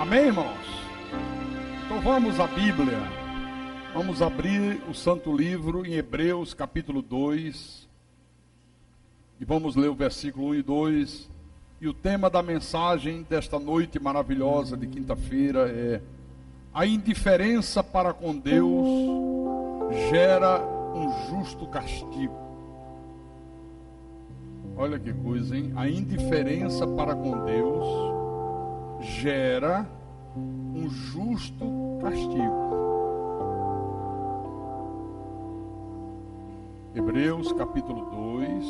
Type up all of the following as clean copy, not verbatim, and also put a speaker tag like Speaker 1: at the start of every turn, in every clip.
Speaker 1: Amém, irmãos? Então vamos à Bíblia. Vamos abrir o Santo Livro em Hebreus capítulo 2. E vamos ler o versículo 1 e 2. E o tema da mensagem desta noite maravilhosa de quinta-feira é: a indiferença para com Deus gera um justo castigo. Olha que coisa, hein? A indiferença para com Deus gera um justo castigo. Hebreus capítulo 2,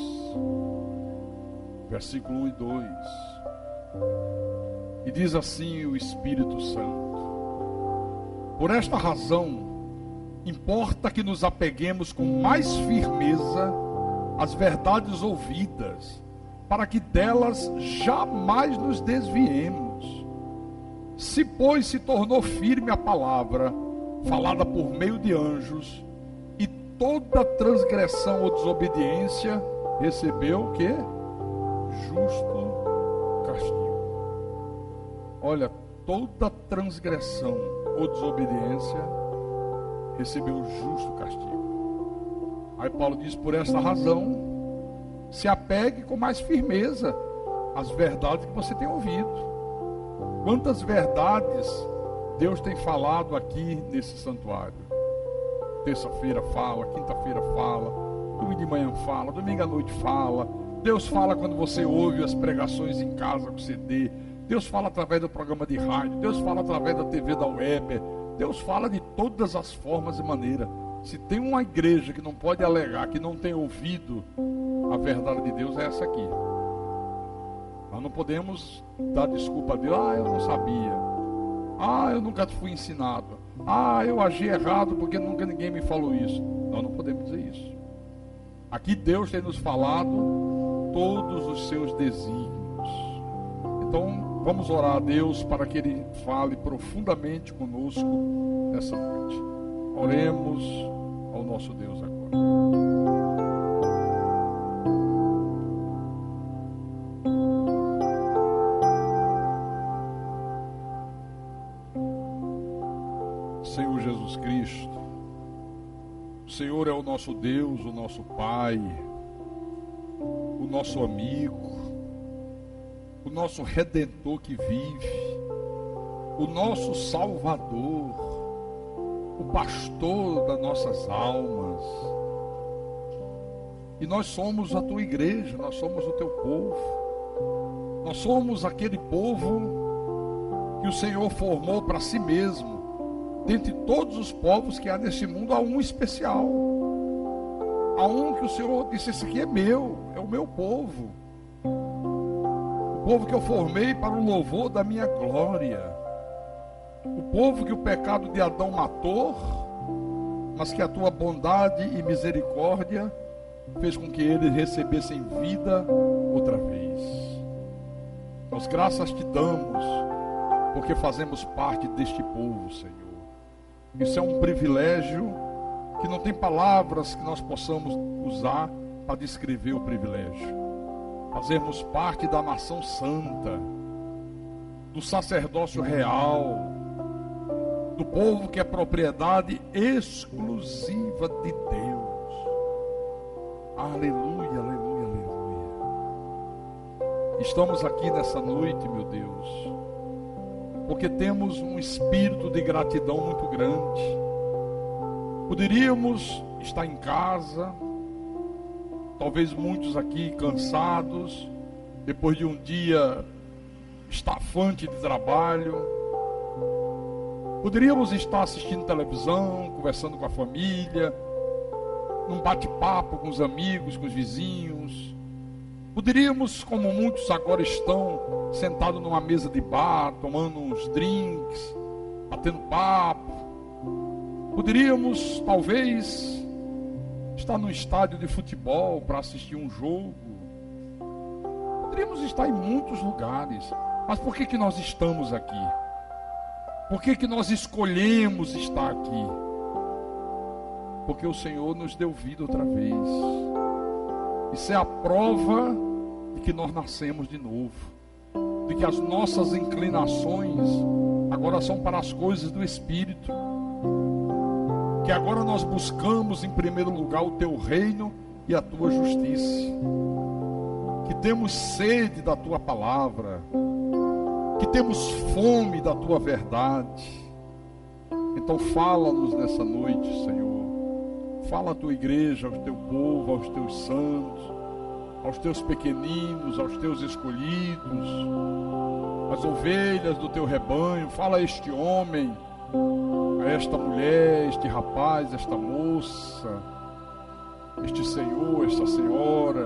Speaker 1: versículo 1 e 2. E diz assim o Espírito Santo: por esta razão, importa que nos apeguemos com mais firmeza às verdades ouvidas, para que delas jamais nos desviemos. Se, pois, se tornou firme a palavra falada por meio de anjos, e toda transgressão ou desobediência recebeu o quê? Justo castigo. Olha, toda transgressão ou desobediência recebeu justo castigo. Aí Paulo diz: por esta razão, se apegue com mais firmeza às verdades que você tem ouvido. Quantas verdades Deus tem falado aqui nesse santuário? Terça-feira fala, quinta-feira fala, domingo de manhã fala, domingo à noite fala. Deus fala quando você ouve as pregações em casa com CD. Deus fala através do programa de rádio. Deus fala através da TV da web. Deus fala de todas as formas e maneiras. Se tem uma igreja que não pode alegar que não tem ouvido a verdade de Deus, é essa aqui. Nós não podemos dar desculpa a Deus: eu não sabia, eu nunca fui ensinado, eu agi errado porque nunca ninguém me falou isso. Nós não podemos dizer isso. Aqui Deus tem nos falado todos os seus desígnios. Então vamos orar a Deus para que Ele fale profundamente conosco nessa noite. Oremos ao nosso Deus agora. Senhor Jesus Cristo, o Senhor é o nosso Deus, o nosso Pai, o nosso amigo, o nosso Redentor que vive, o nosso Salvador, o pastor das nossas almas. E nós somos a tua igreja, nós somos o teu povo, nós somos aquele povo que o Senhor formou para si mesmo. Dentre todos os povos que há nesse mundo, há um especial, há um que o Senhor disse: esse aqui é meu, é o meu povo, o povo que eu formei para o louvor da minha glória. O povo que o pecado de Adão matou, mas que a tua bondade e misericórdia fez com que eles recebessem vida outra vez. Nós graças te damos, porque fazemos parte deste povo, Senhor. Isso é um privilégio que não tem palavras que nós possamos usar para descrever o privilégio. Fazermos parte da nação santa, do sacerdócio real, do povo que é propriedade exclusiva de Deus. Aleluia, aleluia, aleluia. Estamos aqui nessa noite, meu Deus, porque temos um espírito de gratidão muito grande. Poderíamos estar em casa, talvez muitos aqui cansados, depois de um dia estafante de trabalho. Poderíamos estar assistindo televisão, conversando com a família, num bate-papo com os amigos, com os vizinhos. Poderíamos, como muitos agora estão, sentados numa mesa de bar, tomando uns drinks, batendo papo. Poderíamos, talvez, estar num estádio de futebol para assistir um jogo. Poderíamos estar em muitos lugares. Mas por que nós estamos aqui? Por que nós escolhemos estar aqui? Porque o Senhor nos deu vida outra vez. Isso é a prova de que nós nascemos de novo, de que as nossas inclinações agora são para as coisas do Espírito. Que agora nós buscamos em primeiro lugar o teu reino e a tua justiça. Que temos sede da tua palavra. Que temos fome da tua verdade. Então fala-nos nessa noite, Senhor. Fala à tua igreja, ao teu povo, aos teus santos, aos teus pequeninos, aos teus escolhidos, as ovelhas do teu rebanho. Fala a este homem, a esta mulher, este rapaz, esta moça, este senhor, esta senhora.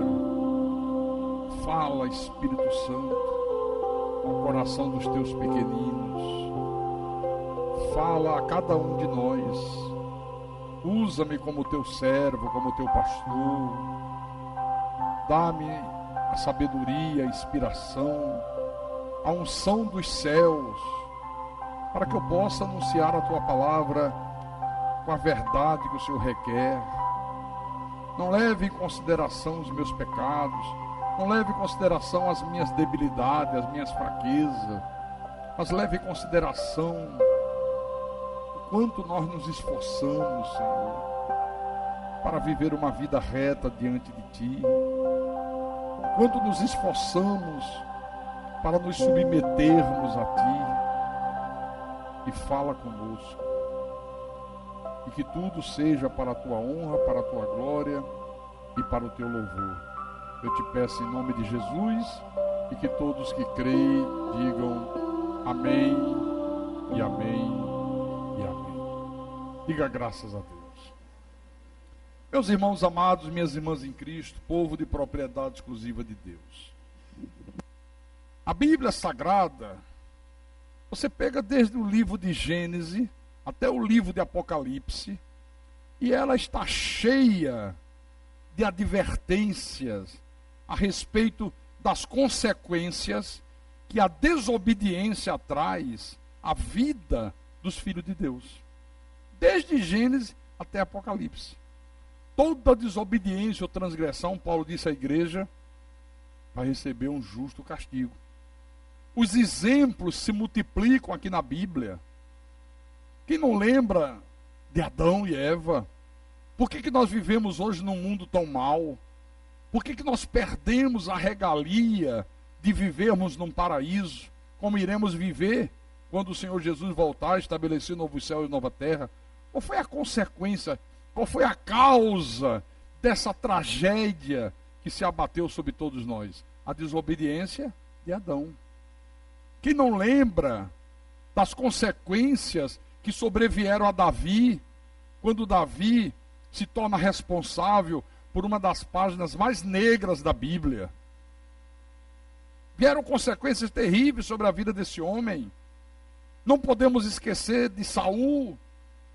Speaker 1: Fala, Espírito Santo, ao coração dos teus pequeninos. Fala a cada um de nós. Usa-me como teu servo, como teu pastor. Dá-me a sabedoria, a inspiração, a unção dos céus, para que eu possa anunciar a tua palavra com a verdade que o Senhor requer. Não leve em consideração os meus pecados, não leve em consideração as minhas debilidades, as minhas fraquezas, mas leve em consideração o quanto nós nos esforçamos, Senhor, para viver uma vida reta diante de Ti. O quanto nos esforçamos para nos submetermos a Ti. E fala conosco. E que tudo seja para a Tua honra, para a Tua glória e para o Teu louvor. Eu te peço em nome de Jesus, e que todos que creem digam amém e amém e amém. Diga graças a Deus. Meus irmãos amados, minhas irmãs em Cristo, povo de propriedade exclusiva de Deus. A Bíblia Sagrada, você pega desde o livro de Gênesis até o livro de Apocalipse, e ela está cheia de advertências a respeito das consequências que a desobediência traz à vida dos filhos de Deus. Desde Gênesis até Apocalipse. Toda desobediência ou transgressão, Paulo disse à igreja, vai receber um justo castigo. Os exemplos se multiplicam aqui na Bíblia. Quem não lembra de Adão e Eva? Por que nós vivemos hoje num mundo tão mau? Por que nós perdemos a regalia de vivermos num paraíso, como iremos viver quando o Senhor Jesus voltar, estabelecer novo céu e nova terra? Qual foi a consequência, qual foi a causa dessa tragédia que se abateu sobre todos nós? A desobediência de Adão. Quem não lembra das consequências que sobrevieram a Davi, quando Davi se torna responsável por uma das páginas mais negras da Bíblia? Vieram consequências terríveis sobre a vida desse homem. Não podemos esquecer de Saul,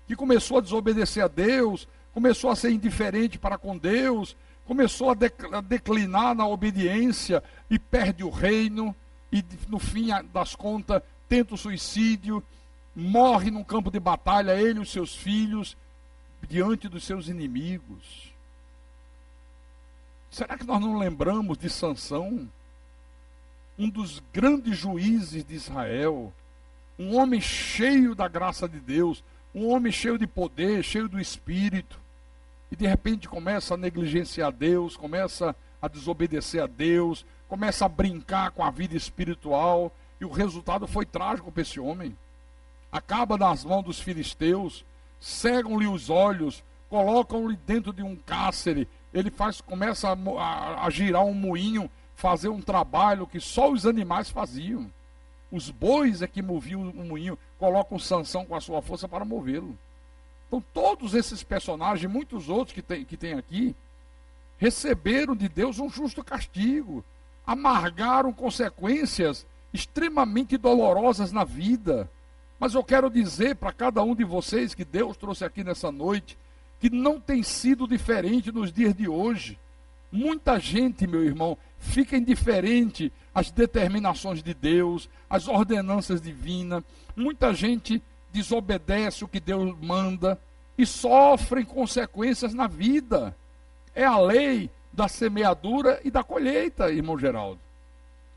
Speaker 1: que começou a desobedecer a Deus, começou a ser indiferente para com Deus, começou a declinar na obediência e perde o reino, e no fim das contas tenta o suicídio, morre num campo de batalha, ele e os seus filhos, diante dos seus inimigos. Será que nós não lembramos de Sansão? Um dos grandes juízes de Israel, um homem cheio da graça de Deus, um homem cheio de poder, cheio do Espírito, e de repente começa a negligenciar Deus, começa a desobedecer a Deus, começa a brincar com a vida espiritual, e o resultado foi trágico para esse homem. Acaba nas mãos dos filisteus, cegam-lhe os olhos, colocam-lhe dentro de um cárcere, ele começa a girar um moinho, fazer um trabalho que só os animais faziam. Os bois é que moviam o moinho, colocam Sansão com a sua força para movê-lo. Então todos esses personagens, muitos outros que tem aqui, receberam de Deus um justo castigo, amargaram consequências extremamente dolorosas na vida. Mas eu quero dizer para cada um de vocês que Deus trouxe aqui nessa noite, que não tem sido diferente nos dias de hoje. Muita gente, meu irmão, fica indiferente às determinações de Deus, às ordenanças divinas. Muita gente desobedece o que Deus manda e sofrem consequências na vida. É a lei da semeadura e da colheita, irmão Geraldo.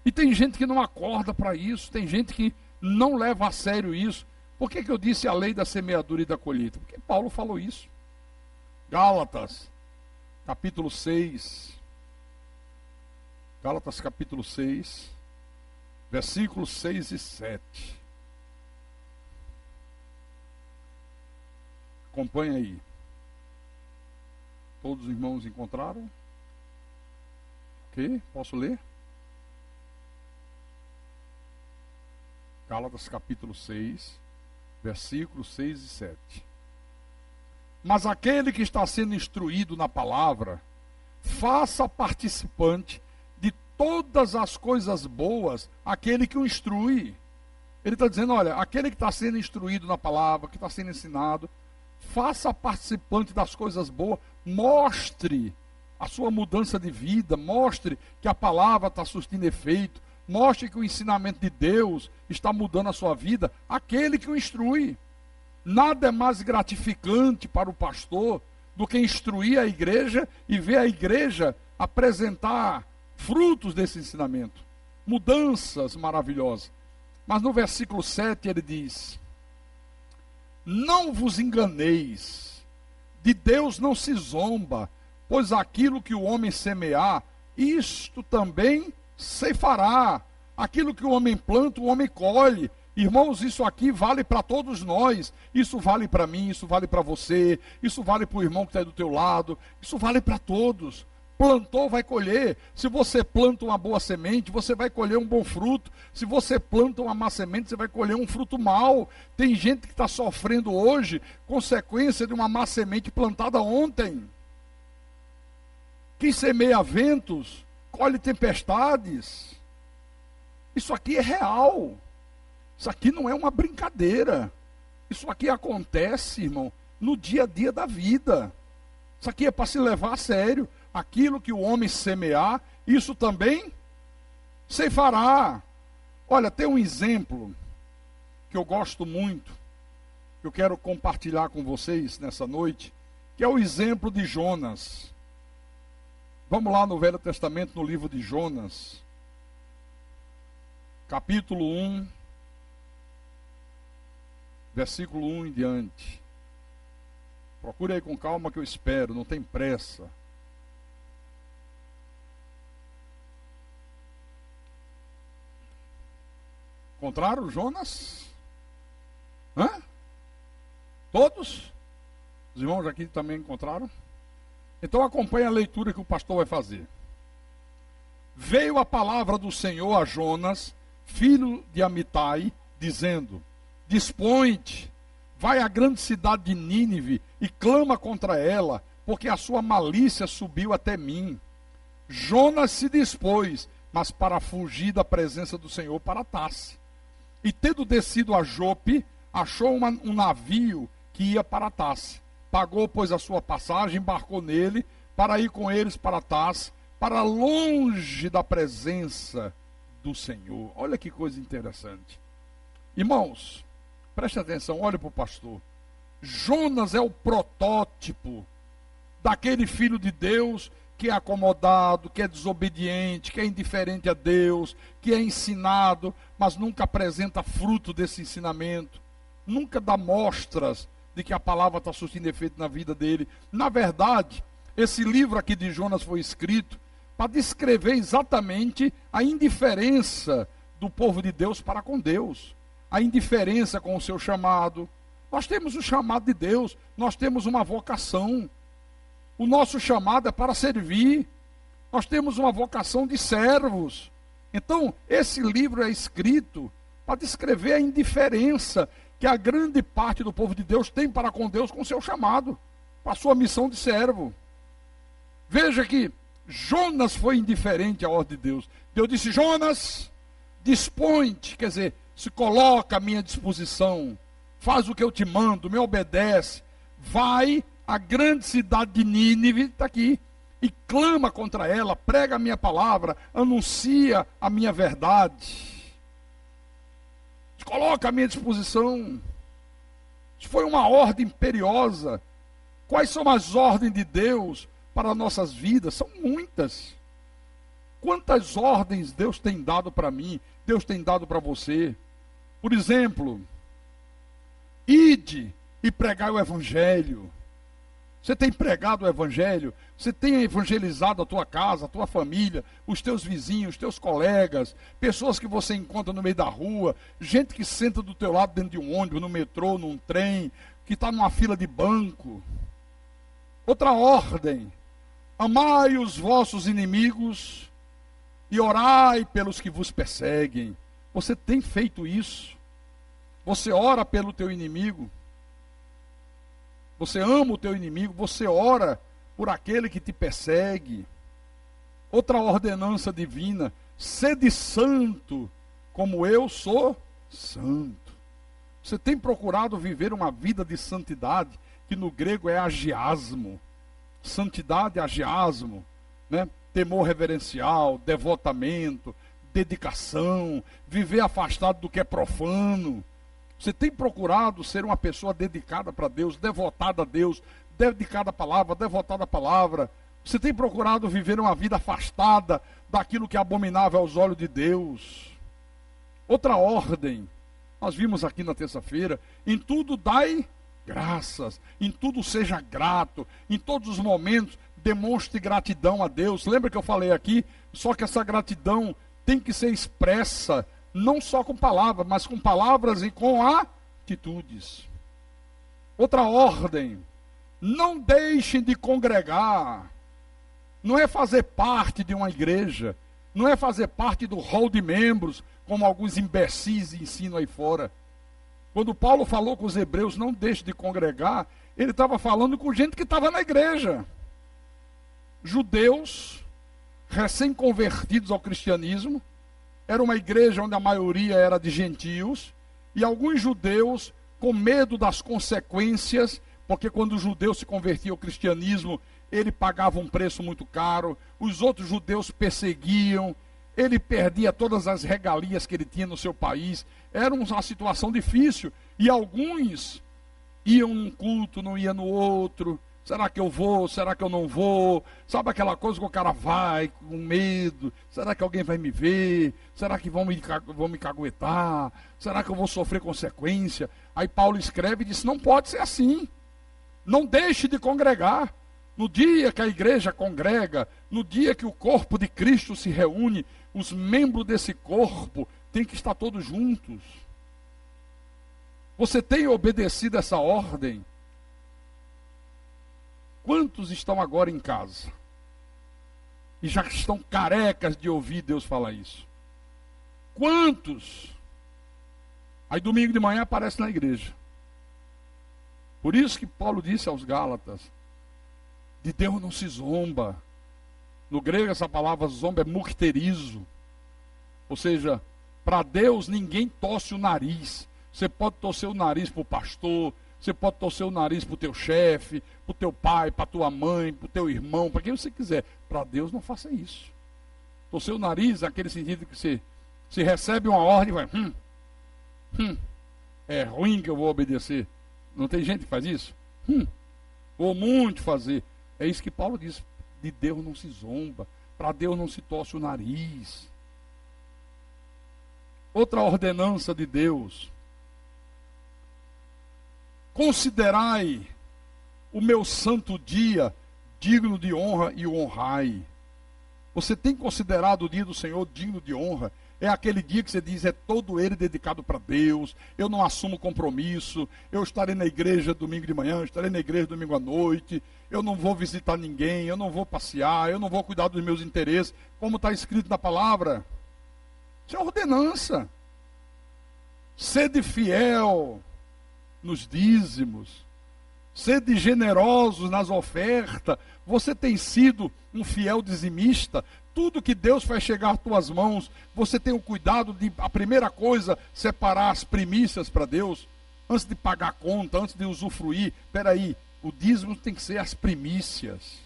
Speaker 1: E tem gente que não acorda para isso, tem gente que não leva a sério isso. Por que eu disse a lei da semeadura e da colheita? Porque Paulo falou isso. Gálatas, capítulo 6. Gálatas, capítulo 6, versículos 6 e 7. Acompanha aí. Todos os irmãos encontraram? Ok, posso ler? Gálatas capítulo 6, versículos 6 e 7. Mas aquele que está sendo instruído na palavra, faça participante de todas as coisas boas aquele que o instrui. Ele está dizendo, olha, aquele que está sendo instruído na palavra, que está sendo ensinado, faça participante das coisas boas, mostre a sua mudança de vida, mostre que a palavra está surtindo efeito, mostre que o ensinamento de Deus está mudando a sua vida, aquele que o instrui. Nada é mais gratificante para o pastor do que instruir a igreja e ver a igreja apresentar frutos desse ensinamento, mudanças maravilhosas. Mas no versículo 7 ele diz: não vos enganeis, de Deus não se zomba, pois aquilo que o homem semear, isto também ceifará. Aquilo que o homem planta, o homem colhe. Irmãos, isso aqui vale para todos nós. Isso vale para mim, isso vale para você, isso vale para o irmão que está aí do teu lado, isso vale para todos. Plantou, vai colher. Se você planta uma boa semente, você vai colher um bom fruto. Se você planta uma má semente, você vai colher um fruto mau. Tem gente que está sofrendo hoje consequência de uma má semente plantada ontem. Quem semeia ventos, colhe tempestades. Isso aqui é real. Isso aqui não é uma brincadeira. Isso aqui acontece, irmão, no dia a dia da vida. Isso aqui é para se levar a sério. Aquilo que o homem semear, isso também ceifará. Olha, tem um exemplo que eu gosto muito, que eu quero compartilhar com vocês nessa noite, que é o exemplo de Jonas. Vamos lá no Velho Testamento, no livro de Jonas, capítulo 1, versículo 1 em diante. Procure aí com calma que eu espero, não tem pressa. Encontraram Jonas? Hã? Todos? Os irmãos aqui também encontraram? Então acompanhe a leitura que o pastor vai fazer. Veio a palavra do Senhor a Jonas, filho de Amitai, dizendo: dispõe-te, vai à grande cidade de Nínive e clama contra ela, porque a sua malícia subiu até mim. Jonas se dispôs, mas para fugir da presença do Senhor para Tarse. E tendo descido a Jope, achou um navio que ia para Tarse. Pagou, pois, a sua passagem, embarcou nele, para ir com eles para Tarse, para longe da presença do Senhor. Olha que coisa interessante. Irmãos, preste atenção, olhe para o pastor. Jonas é o protótipo daquele filho de Deus que é acomodado, que é desobediente, que é indiferente a Deus, que é ensinado, mas nunca apresenta fruto desse ensinamento, nunca dá mostras de que a palavra está surtindo efeito na vida dele. Na verdade, esse livro aqui de Jonas foi escrito para descrever exatamente a indiferença do povo de Deus para com Deus, a indiferença com o seu chamado. Nós temos o chamado de Deus, nós temos uma vocação. O nosso chamado é para servir. Nós temos uma vocação de servos. Então, esse livro é escrito para descrever a indiferença que a grande parte do povo de Deus tem para com Deus, com o seu chamado, para a sua missão de servo. Veja que Jonas foi indiferente à ordem de Deus. Deus disse: Jonas, dispõe-te, quer dizer, se coloca à minha disposição, faz o que eu te mando, me obedece, vai à grande cidade de Nínive, está aqui, e clama contra ela, prega a minha palavra, anuncia a minha verdade, se coloca à minha disposição. Isso foi uma ordem imperiosa. Quais são as ordens de Deus para nossas vidas? São muitas. Quantas ordens Deus tem dado para mim, Deus tem dado para você? Por exemplo, ide e pregai o evangelho. Você tem pregado o evangelho? Você tem evangelizado a tua casa, a tua família, os teus vizinhos, os teus colegas, pessoas que você encontra no meio da rua, gente que senta do teu lado dentro de um ônibus, no metrô, num trem, que está numa fila de banco. Outra ordem: amai os vossos inimigos e orai pelos que vos perseguem. Você tem feito isso? Você ora pelo teu inimigo? Você ama o teu inimigo? Você ora por aquele que te persegue? Outra ordenança divina: sede santo, como eu sou santo. Você tem procurado viver uma vida de santidade, que no grego é agiasmo. Santidade, agiasmo, né? Temor reverencial, devotamento, dedicação, viver afastado do que é profano. Você tem procurado ser uma pessoa dedicada para Deus, devotada a Deus, dedicada à palavra, devotada à palavra. Você tem procurado viver uma vida afastada daquilo que é abominável aos olhos de Deus. Outra ordem, nós vimos aqui na terça-feira: em tudo dai graças, em tudo seja grato, em todos os momentos demonstre gratidão a Deus. Lembra que eu falei aqui? Só que essa gratidão tem que ser expressa não só com palavras, mas com palavras e com atitudes. Outra ordem: não deixem de congregar. Não é fazer parte de uma igreja, não é fazer parte do hall de membros, como alguns imbecis ensinam aí fora. Quando Paulo falou com os hebreus, não deixe de congregar, ele estava falando com gente que estava na igreja. Judeus, recém-convertidos ao cristianismo. Era uma igreja onde a maioria era de gentios, e alguns judeus, com medo das consequências, porque quando o judeu se convertia ao cristianismo, ele pagava um preço muito caro, os outros judeus perseguiam, ele perdia todas as regalias que ele tinha no seu país. Era uma situação difícil, e alguns iam num culto, não iam no outro. Será que eu vou? Será que eu não vou? Sabe aquela coisa que o cara vai com medo? Será que alguém vai me ver? Será que vão me caguetar? Será que eu vou sofrer consequência? Aí Paulo escreve e diz: não pode ser assim. Não deixe de congregar. No dia que a igreja congrega, no dia que o corpo de Cristo se reúne, os membros desse corpo têm que estar todos juntos. Você tem obedecido essa ordem? Quantos estão agora em casa e já estão carecas de ouvir Deus falar isso? Quantos? Aí domingo de manhã aparece na igreja. Por isso que Paulo disse aos Gálatas: de Deus não se zomba. No grego essa palavra zomba é mukterizo. Ou seja, para Deus ninguém torce o nariz. Você pode torcer o nariz para o pastor, você pode torcer o nariz para o teu chefe, para o teu pai, para a tua mãe, para o teu irmão, para quem você quiser. Para Deus não faça isso. Torcer o nariz é aquele sentido que você recebe uma ordem e vai, é ruim que eu vou obedecer. Não tem gente que faz isso? Vou muito fazer. É isso que Paulo diz: de Deus não se zomba, para Deus não se torce o nariz. Outra ordenança de Deus: considerai o meu santo dia digno de honra e o honrai. Você tem considerado o dia do Senhor digno de honra? É aquele dia que você diz: é todo ele dedicado para Deus, eu não assumo compromisso, eu estarei na igreja domingo de manhã, eu estarei na igreja domingo à noite, eu não vou visitar ninguém, eu não vou passear, eu não vou cuidar dos meus interesses, como está escrito na palavra. Isso é ordenança. Sede fiel nos dízimos, sede generosos nas ofertas. Você tem sido um fiel dizimista? Tudo que Deus faz chegar às tuas mãos, você tem o cuidado de, a primeira coisa, separar as primícias para Deus, antes de pagar a conta, antes de usufruir. Espera aí, o dízimo tem que ser as primícias.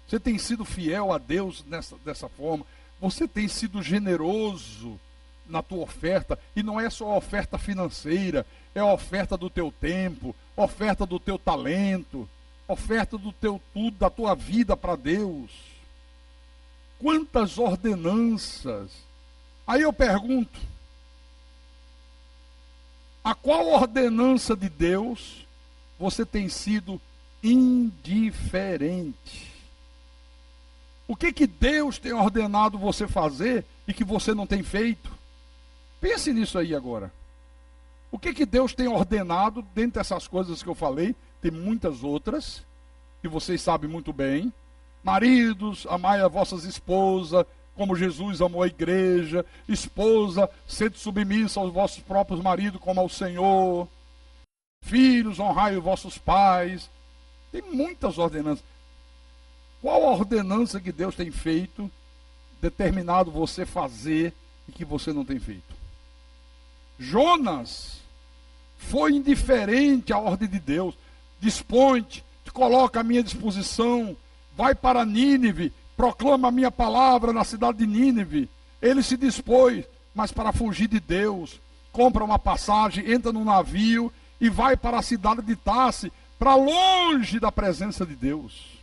Speaker 1: Você tem sido fiel a Deus dessa forma? Você tem sido generoso na tua oferta? E não é só a oferta financeira, é a oferta do teu tempo, oferta do teu talento, oferta do teu tudo, da tua vida para Deus. Quantas ordenanças! Aí eu pergunto: A qual ordenança de Deus você tem sido indiferente? O que Deus tem ordenado você fazer e que você não tem feito? Pense nisso aí agora. O que Deus tem ordenado, dentre dessas coisas que eu falei, tem muitas outras, que vocês sabem muito bem. Maridos, amai a vossas esposas, como Jesus amou a igreja. Esposa, sede submissa aos vossos próprios maridos, como ao Senhor. Filhos, honrai os vossos pais. Tem muitas ordenanças. Qual a ordenança que Deus tem feito, determinado você fazer e que você não tem feito? Jonas foi indiferente à ordem de Deus. Dispõe-te, te coloca à minha disposição, vai para Nínive, proclama a minha palavra na cidade de Nínive. Ele se dispôs, mas para fugir de Deus, compra uma passagem, entra num navio e vai para a cidade de Tarse, para longe da presença de Deus.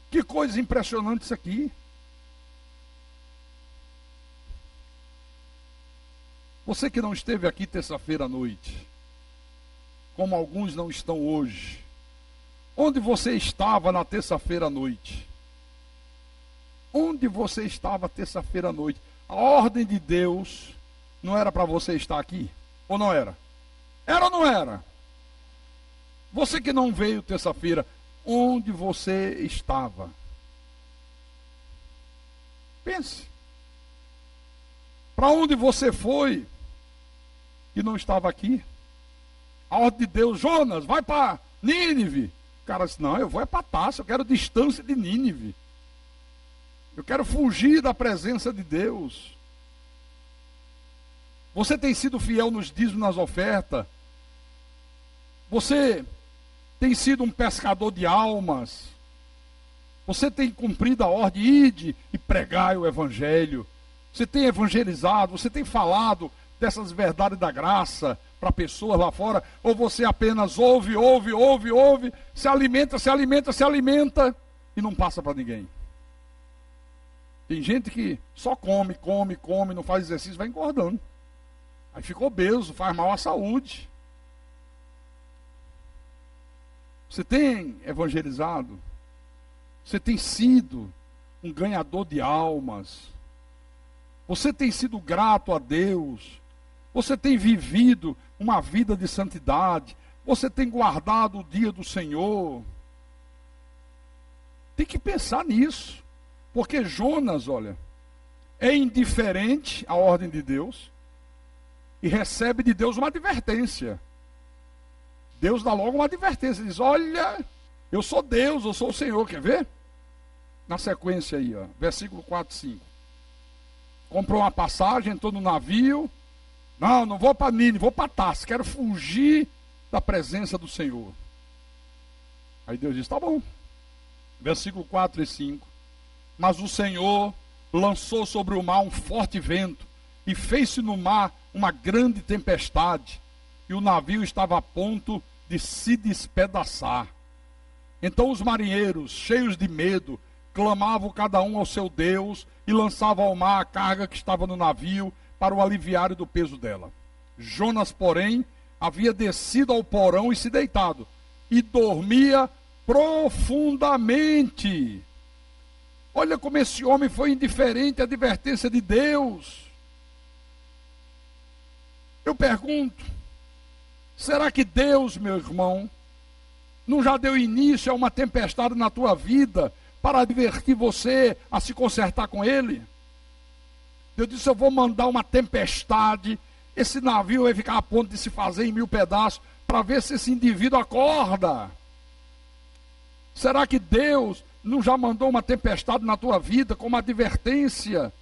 Speaker 1: Que coisa impressionante isso aqui. Você que não esteve aqui terça-feira à noite, como alguns não estão hoje, onde você estava na terça-feira à noite? Onde você estava terça-feira à noite? A ordem de Deus não era para você estar aqui? Ou não era? Era ou não era? Você que não veio terça-feira, onde você estava? Pense. Para onde você foi que não estava aqui? A ordem de Deus, Jonas, vai para Nínive. O cara disse, não, eu vou é para Tarso, eu quero distância de Nínive. Eu quero fugir da presença de Deus. Você tem sido fiel nos dízimos, nas ofertas? Você tem sido um pescador de almas? Você tem cumprido a ordem, ide e pregai o evangelho? Você tem evangelizado? Você tem falado dessas verdades da graça para pessoas lá fora? Ou você apenas ouve, se alimenta e não passa para ninguém? Tem gente que só come, não faz exercício, vai engordando. Aí fica obeso, faz mal à saúde. Você tem evangelizado? Você tem sido um ganhador de almas? Você tem sido grato a Deus? Você tem vivido uma vida de santidade? Você tem guardado o dia do Senhor? Tem que pensar nisso. Porque Jonas, olha, é indiferente à ordem de Deus e recebe de Deus uma advertência. Deus dá logo uma advertência, diz, olha, eu sou Deus, eu sou o Senhor, quer ver? Na sequência aí, ó, versículo 4 e 5. Comprou uma passagem, entrou no navio, não vou para Nínive, vou para Tarso, quero fugir da presença do Senhor. Aí Deus diz, tá bom. Versículo 4 e 5. Mas o Senhor lançou sobre o mar um forte vento, e fez-se no mar uma grande tempestade, e o navio estava a ponto de se despedaçar. Então os marinheiros, cheios de medo, clamavam cada um ao seu Deus, e lançavam ao mar a carga que estava no navio, para o aliviar do peso dela. Jonas, porém, havia descido ao porão e se deitado, e dormia profundamente. Olha como esse homem foi indiferente à advertência de Deus. Eu pergunto, será que Deus, meu irmão, não já deu início a uma tempestade na tua vida para advertir você a se consertar com ele? Deus disse, eu vou mandar uma tempestade, esse navio vai ficar a ponto de se fazer em 1000 pedaços, para ver se esse indivíduo acorda. Será que Deus não já mandou uma tempestade na tua vida como advertência,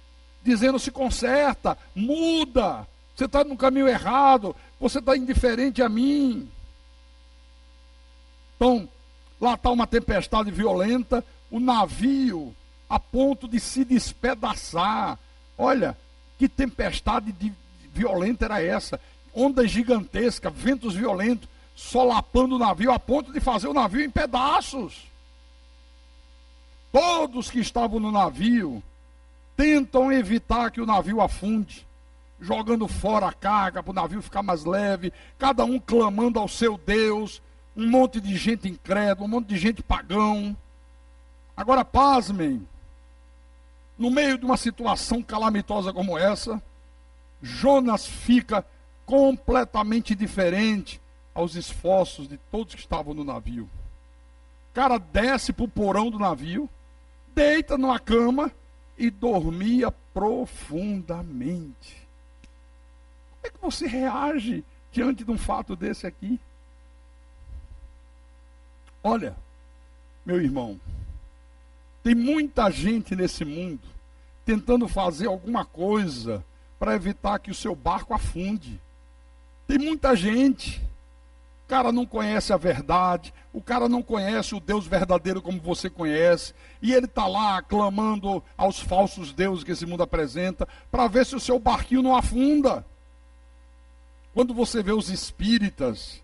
Speaker 1: dizendo se conserta, muda, você está no caminho errado, você está indiferente a mim? Então, lá está uma tempestade violenta, o navio a ponto de se despedaçar. Olha, que tempestade violenta era essa? Ondas gigantescas, ventos violentos, solapando o navio, a ponto de fazer o navio em pedaços. Todos que estavam no navio tentam evitar que o navio afunde. jogando fora a carga para o navio ficar mais leve, cada um clamando ao seu Deus, um monte de gente incrédula, um monte de gente pagão. Agora, pasmem, no meio de uma situação calamitosa como essa, Jonas fica completamente diferente aos esforços de todos que estavam no navio. O cara desce para o porão do navio, deita numa cama e dormia profundamente. Como é que você reage diante de um fato desse aqui? Olha, meu irmão, tem muita gente nesse mundo tentando fazer alguma coisa para evitar que o seu barco afunde. Tem muita gente. O cara não conhece a verdade, o cara não conhece o Deus verdadeiro como você conhece, e ele está lá clamando aos falsos deuses que esse mundo apresenta, para ver se o seu barquinho não afunda. Quando você vê os espíritas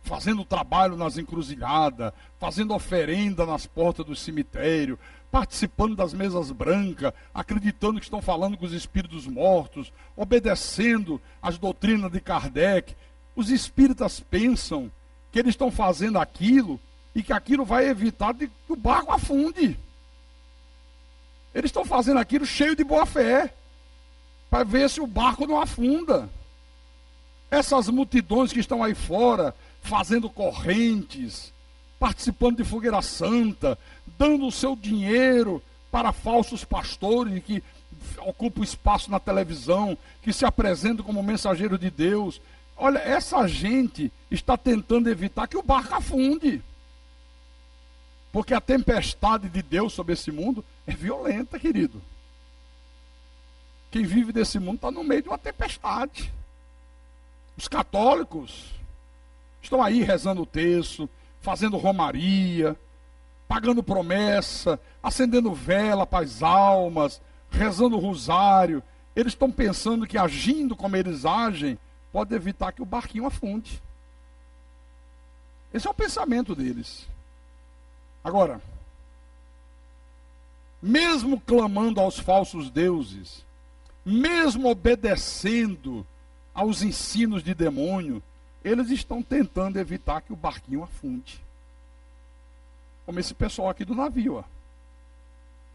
Speaker 1: fazendo trabalho nas encruzilhadas, fazendo oferenda nas portas do cemitério, participando das mesas brancas, acreditando que estão falando com os espíritos mortos, obedecendo às doutrinas de Kardec, os espíritas pensam que eles estão fazendo aquilo e que aquilo vai evitar que o barco afunde. Eles estão fazendo aquilo cheio de boa fé, para ver se o barco não afunda. Essas multidões que estão aí fora, fazendo correntes, participando de fogueira santa, dando o seu dinheiro para falsos pastores que ocupam espaço na televisão, que se apresentam como mensageiros de Deus. Olha, essa gente está tentando evitar que o barco afunde. Porque a tempestade de Deus sobre esse mundo é violenta, querido. Quem vive desse mundo está no meio de uma tempestade. Os católicos estão aí rezando o terço, fazendo romaria, pagando promessa, acendendo vela para as almas, rezando o rosário. Eles estão pensando que agindo como eles agem, pode evitar que o barquinho afunde. Esse é o pensamento deles. Agora, mesmo clamando aos falsos deuses, mesmo obedecendo aos ensinos de demônio, eles estão tentando evitar que o barquinho afunde. Como esse pessoal aqui do navio, ó.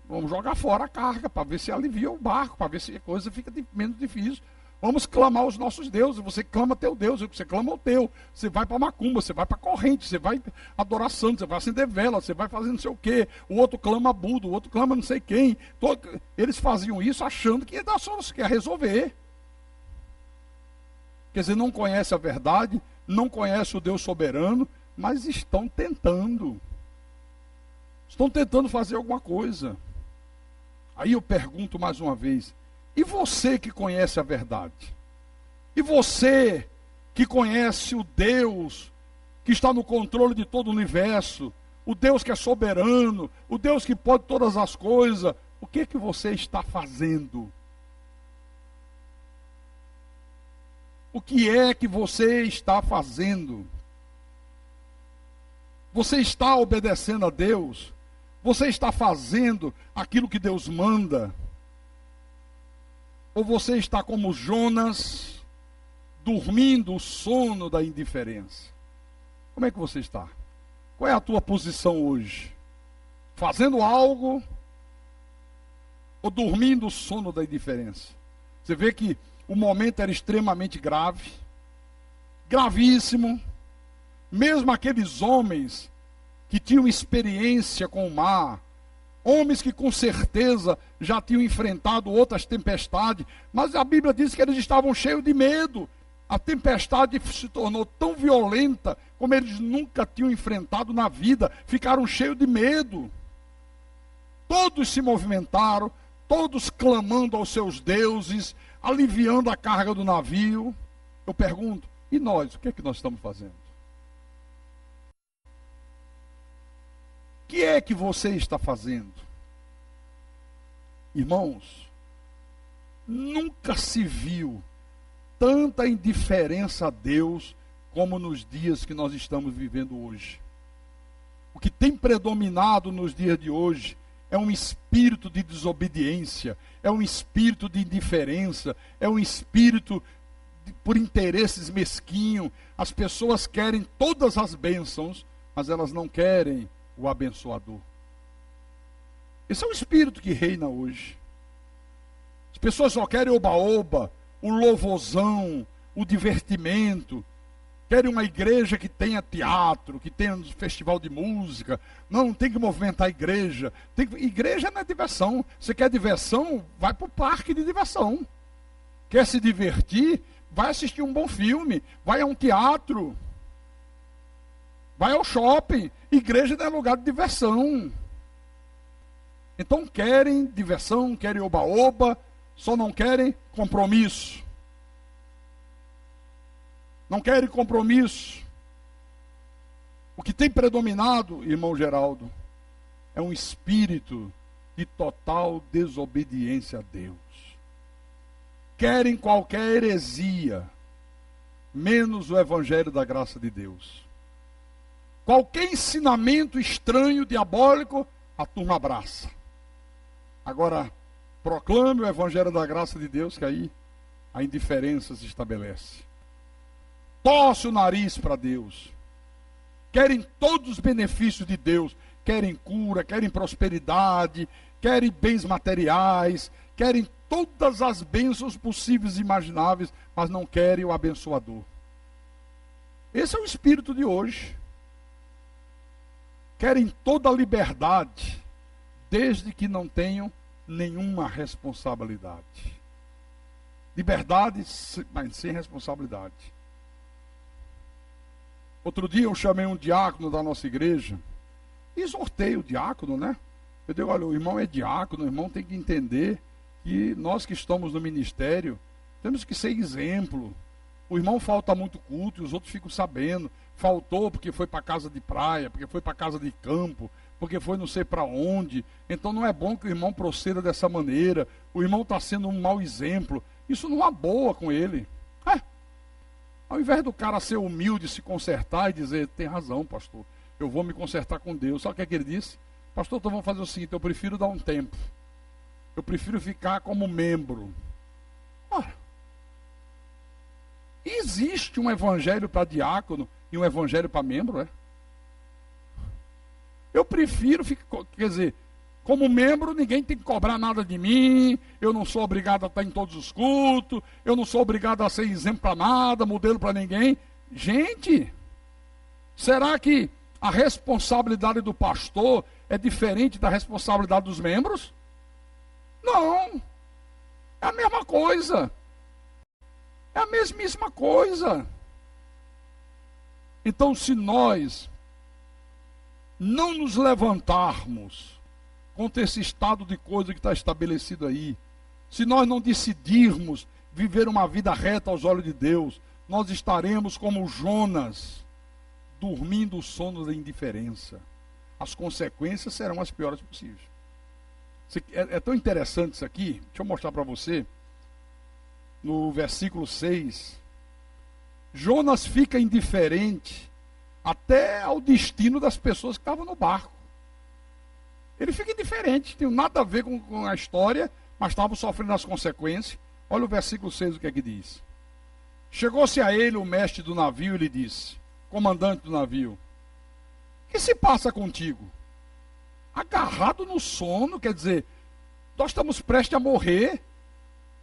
Speaker 1: Vamos jogar fora a carga para ver se alivia o barco, para ver se a coisa fica menos difícil. Vamos clamar os nossos deuses. Você clama teu Deus, você clama o teu. Você vai para macumba, você vai para corrente, você vai adorar santo, você vai acender vela, você vai fazer não sei o quê. O outro clama Buda, o outro clama não sei quem. Eles faziam isso achando que ia dar solução, que ia resolver. Quer dizer, não conhece a verdade, não conhece o Deus soberano, mas estão tentando. Estão tentando fazer alguma coisa. Aí eu pergunto mais uma vez, e você que conhece a verdade? E você que conhece o Deus que está no controle de todo o universo, o Deus que é soberano, o Deus que pode todas as coisas, o que que você está fazendo? O que é que você está fazendo? Você está obedecendo a Deus? Você está fazendo aquilo que Deus manda? Ou você está como Jonas, dormindo o sono da indiferença? Como é que você está? Qual é a tua posição hoje? Fazendo algo ou dormindo o sono da indiferença? Você vê que o momento era extremamente grave, gravíssimo. Mesmo aqueles homens que tinham experiência com o mar, homens que com certeza já tinham enfrentado outras tempestades, mas a Bíblia diz que eles estavam cheios de medo. A tempestade se tornou tão violenta como eles nunca tinham enfrentado na vida, ficaram cheios de medo. Todos se movimentaram, todos clamando aos seus deuses, aliviando a carga do navio. Eu pergunto, e nós, o que é que nós estamos fazendo? O que é que você está fazendo? Irmãos, nunca se viu tanta indiferença a Deus como nos dias que nós estamos vivendo hoje. O que tem predominado nos dias de hoje é um espírito de desobediência, é um espírito de indiferença, é um espírito por interesses mesquinhos. As pessoas querem todas as bênçãos, mas elas não querem o abençoador. Esse é o espírito que reina hoje. As pessoas só querem oba-oba, o louvorzão, o divertimento. Querem uma igreja que tenha teatro, que tenha um festival de música. Não, tem que movimentar a igreja. Igreja não é diversão. Você quer diversão? Vai para o parque de diversão. Quer se divertir? Vai assistir um bom filme. Vai a um teatro. Vai ao shopping. Igreja não é lugar de diversão. Então querem diversão, querem oba-oba, só não querem compromisso. Não querem compromisso. O que tem predominado, irmão Geraldo, é um espírito de total desobediência a Deus. Querem qualquer heresia, menos o evangelho da graça de Deus. Qualquer ensinamento estranho, diabólico, a turma abraça. Agora, proclame o evangelho da graça de Deus, que aí a indiferença se estabelece. Torce o nariz para Deus. Querem todos os benefícios de Deus. Querem cura, querem prosperidade, querem bens materiais, querem todas as bênçãos possíveis e imagináveis, mas não querem o abençoador. Esse é o espírito de hoje. Querem toda a liberdade, desde que não tenham nenhuma responsabilidade. Liberdade, mas sem responsabilidade. Outro dia eu chamei um diácono da nossa igreja e exortei o diácono, né? Eu digo, olha, o irmão é diácono, o irmão tem que entender que nós que estamos no ministério temos que ser exemplo. O irmão falta muito culto e os outros ficam sabendo. Faltou porque foi para casa de praia, porque foi para casa de campo, porque foi não sei para onde. Então não é bom que o irmão proceda dessa maneira. O irmão está sendo um mau exemplo. Isso não é boa com ele. Ao invés do cara ser humilde, se consertar e dizer, tem razão, pastor, eu vou me consertar com Deus. Sabe o que ele disse? Pastor, então vamos fazer o seguinte, eu prefiro dar um tempo. Eu prefiro ficar como membro. Ora, existe um evangelho para diácono e um evangelho para membro, é? Eu prefiro ficar, quer dizer, como membro, ninguém tem que cobrar nada de mim, eu não sou obrigado a estar em todos os cultos, eu não sou obrigado a ser exemplo para nada, modelo para ninguém. Gente, será que a responsabilidade do pastor é diferente da responsabilidade dos membros? Não, é a mesma coisa. É a mesmíssima coisa. Então, se nós não nos levantarmos contra esse estado de coisa que está estabelecido aí, se nós não decidirmos viver uma vida reta aos olhos de Deus, nós estaremos como Jonas, dormindo o sono da indiferença. As consequências serão as piores possíveis. É tão interessante isso aqui, deixa eu mostrar para você, no versículo 6, Jonas fica indiferente até ao destino das pessoas que estavam no barco. Ele fica indiferente, não tem nada a ver com a história, mas estavam sofrendo as consequências. Olha o versículo 6, o que é que diz. Chegou-se a ele o mestre do navio e lhe disse, comandante do navio, o que se passa contigo? Agarrado no sono, quer dizer, nós estamos prestes a morrer,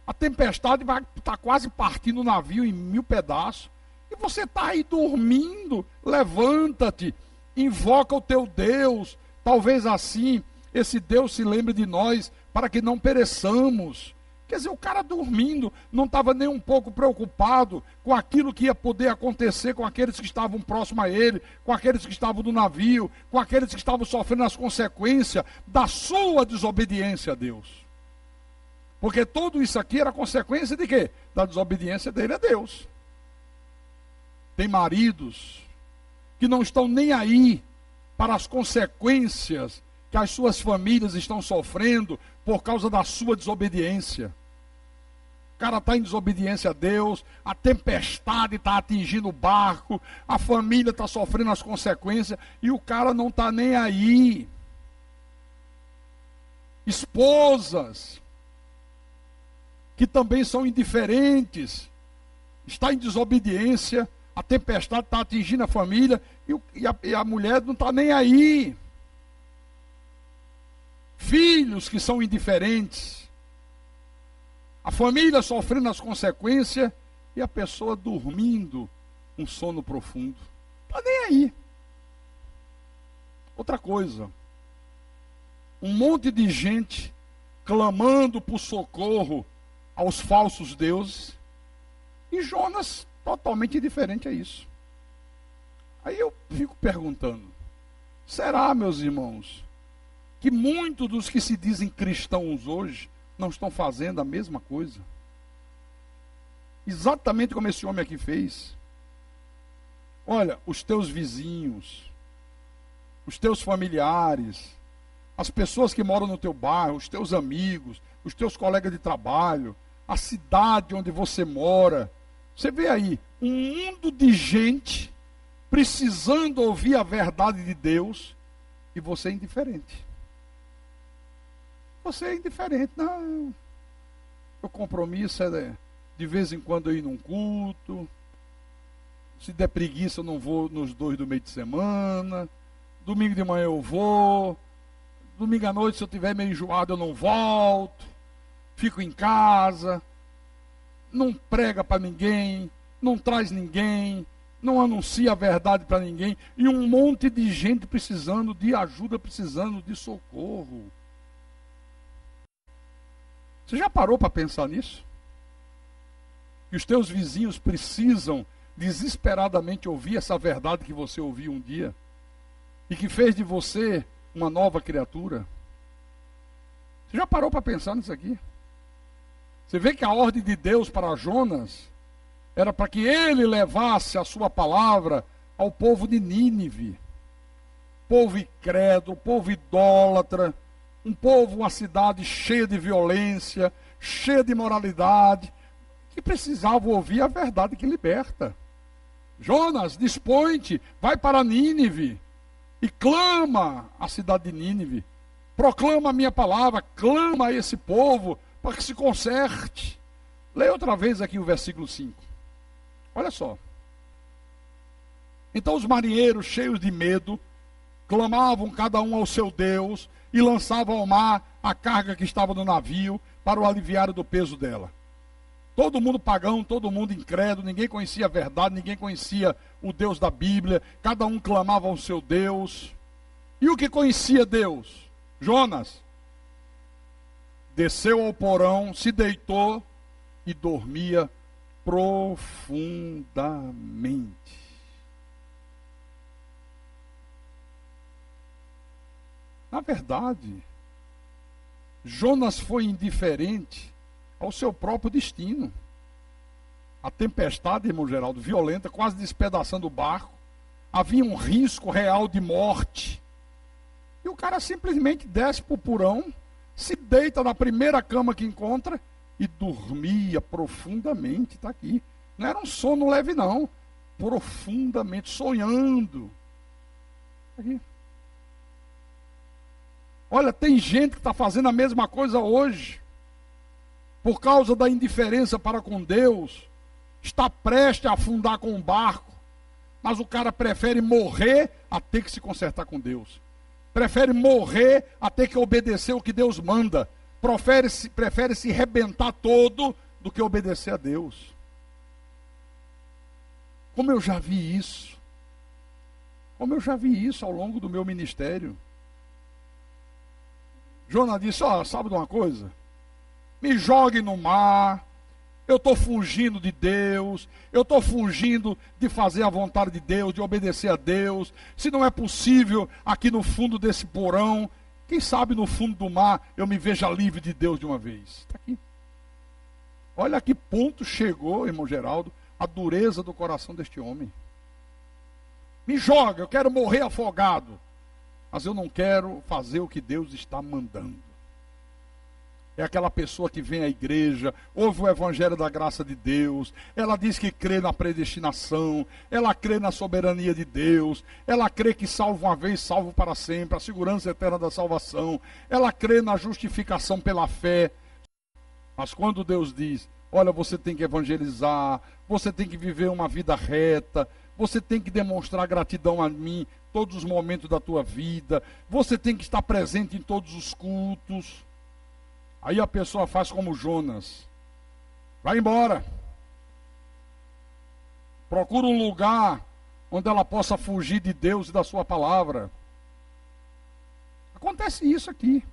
Speaker 1: a tempestade vai estar quase partindo o navio em 1000 pedaços, e você está aí dormindo, levanta-te, invoca o teu Deus, talvez assim esse Deus se lembre de nós, para que não pereçamos. Quer dizer, o cara dormindo, não estava nem um pouco preocupado com aquilo que ia poder acontecer com aqueles que estavam próximos a ele, com aqueles que estavam no navio, com aqueles que estavam sofrendo as consequências da sua desobediência a Deus. Porque tudo isso aqui era consequência de quê? Da desobediência dele a Deus. Tem maridos que não estão nem aí para as consequências que as suas famílias estão sofrendo por causa da sua desobediência. O cara está em desobediência a Deus, a tempestade está atingindo o barco, a família está sofrendo as consequências e o cara não está nem aí. esposas que também são indiferentes, está em desobediência, a tempestade está atingindo a família e a mulher não está nem aí. Filhos que são indiferentes, a família sofrendo as consequências e a pessoa dormindo um sono profundo. Não está nem aí. Outra coisa, um monte de gente clamando por socorro aos falsos deuses, e Jonas totalmente indiferente a isso. Aí eu fico perguntando, será, meus irmãos, que muitos dos que se dizem cristãos hoje não estão fazendo a mesma coisa? Exatamente como esse homem aqui fez. Olha, os teus vizinhos, os teus familiares, as pessoas que moram no teu bairro, os teus amigos, os teus colegas de trabalho, a cidade onde você mora. Você vê aí, um mundo de gente precisando ouvir a verdade de Deus e você é indiferente. Você é indiferente. Não, o compromisso é de vez em quando eu ir num culto. Se der preguiça eu não vou nos 2 do meio de semana. Domingo de manhã eu vou. Domingo à noite, se eu estiver meio enjoado, eu não volto. Fico em casa. Não prega para ninguém. Não traz ninguém. Não anuncia a verdade para ninguém. E um monte de gente precisando de ajuda, precisando de socorro. Você já parou para pensar nisso? Que os teus vizinhos precisam desesperadamente ouvir essa verdade que você ouviu um dia e que fez de você uma nova criatura? Você já parou para pensar nisso aqui? Você vê que a ordem de Deus para Jonas era para que ele levasse a sua palavra ao povo de Nínive. Povo incrédulo, povo idólatra, um povo, uma cidade cheia de violência, cheia de imoralidade, que precisava ouvir a verdade que liberta. Jonas, dispõe-te, vai para Nínive e clama a cidade de Nínive. Proclama a minha palavra, clama a esse povo para que se conserte. Leia outra vez aqui o versículo 5. Olha só. Então os marinheiros, cheios de medo, clamavam cada um ao seu Deus e lançavam ao mar a carga que estava no navio para o aliviar do peso dela. Todo mundo pagão, todo mundo incrédulo, ninguém conhecia a verdade, ninguém conhecia o Deus da Bíblia, cada um clamava ao seu Deus. E o que conhecia Deus? Jonas desceu ao porão, se deitou e dormia profundamente. Na verdade, Jonas foi indiferente ao seu próprio destino. A tempestade, irmão Geraldo, violenta, quase despedaçando o barco. Havia um risco real de morte. E o cara simplesmente desce para o porão, se deita na primeira cama que encontra e dormia profundamente. Está aqui. Não era um sono leve, não. Profundamente, sonhando. Está aqui. Olha, tem gente que está fazendo a mesma coisa hoje. Por causa da indiferença para com Deus, está prestes a afundar com um barco, mas o cara prefere morrer a ter que se consertar com Deus. Prefere morrer a ter que obedecer o que Deus manda. Prefere se rebentar todo do que obedecer a Deus. Como eu já vi isso. Como eu já vi isso ao longo do meu ministério. Jonas disse, sabe de uma coisa? Me jogue no mar, eu estou fugindo de Deus, eu estou fugindo de fazer a vontade de Deus, de obedecer a Deus. Se não é possível aqui no fundo desse porão, quem sabe no fundo do mar eu me veja livre de Deus de uma vez. Está aqui. Olha a que ponto chegou, irmão Geraldo, a dureza do coração deste homem. Me joga, eu quero morrer afogado. Mas eu não quero fazer o que Deus está mandando. é aquela pessoa que vem à igreja, ouve o evangelho da graça de Deus, ela diz que crê na predestinação, ela crê na soberania de Deus, ela crê que salvo uma vez, salvo para sempre, a segurança eterna da salvação, ela crê na justificação pela fé. Mas quando Deus diz, olha, você tem que evangelizar, você tem que viver uma vida reta, você tem que demonstrar gratidão a mim todos os momentos da tua vida, você tem que estar presente em todos os cultos. Aí a pessoa faz como Jonas, vai embora, procura um lugar onde ela possa fugir de Deus e da sua palavra. Acontece isso aqui.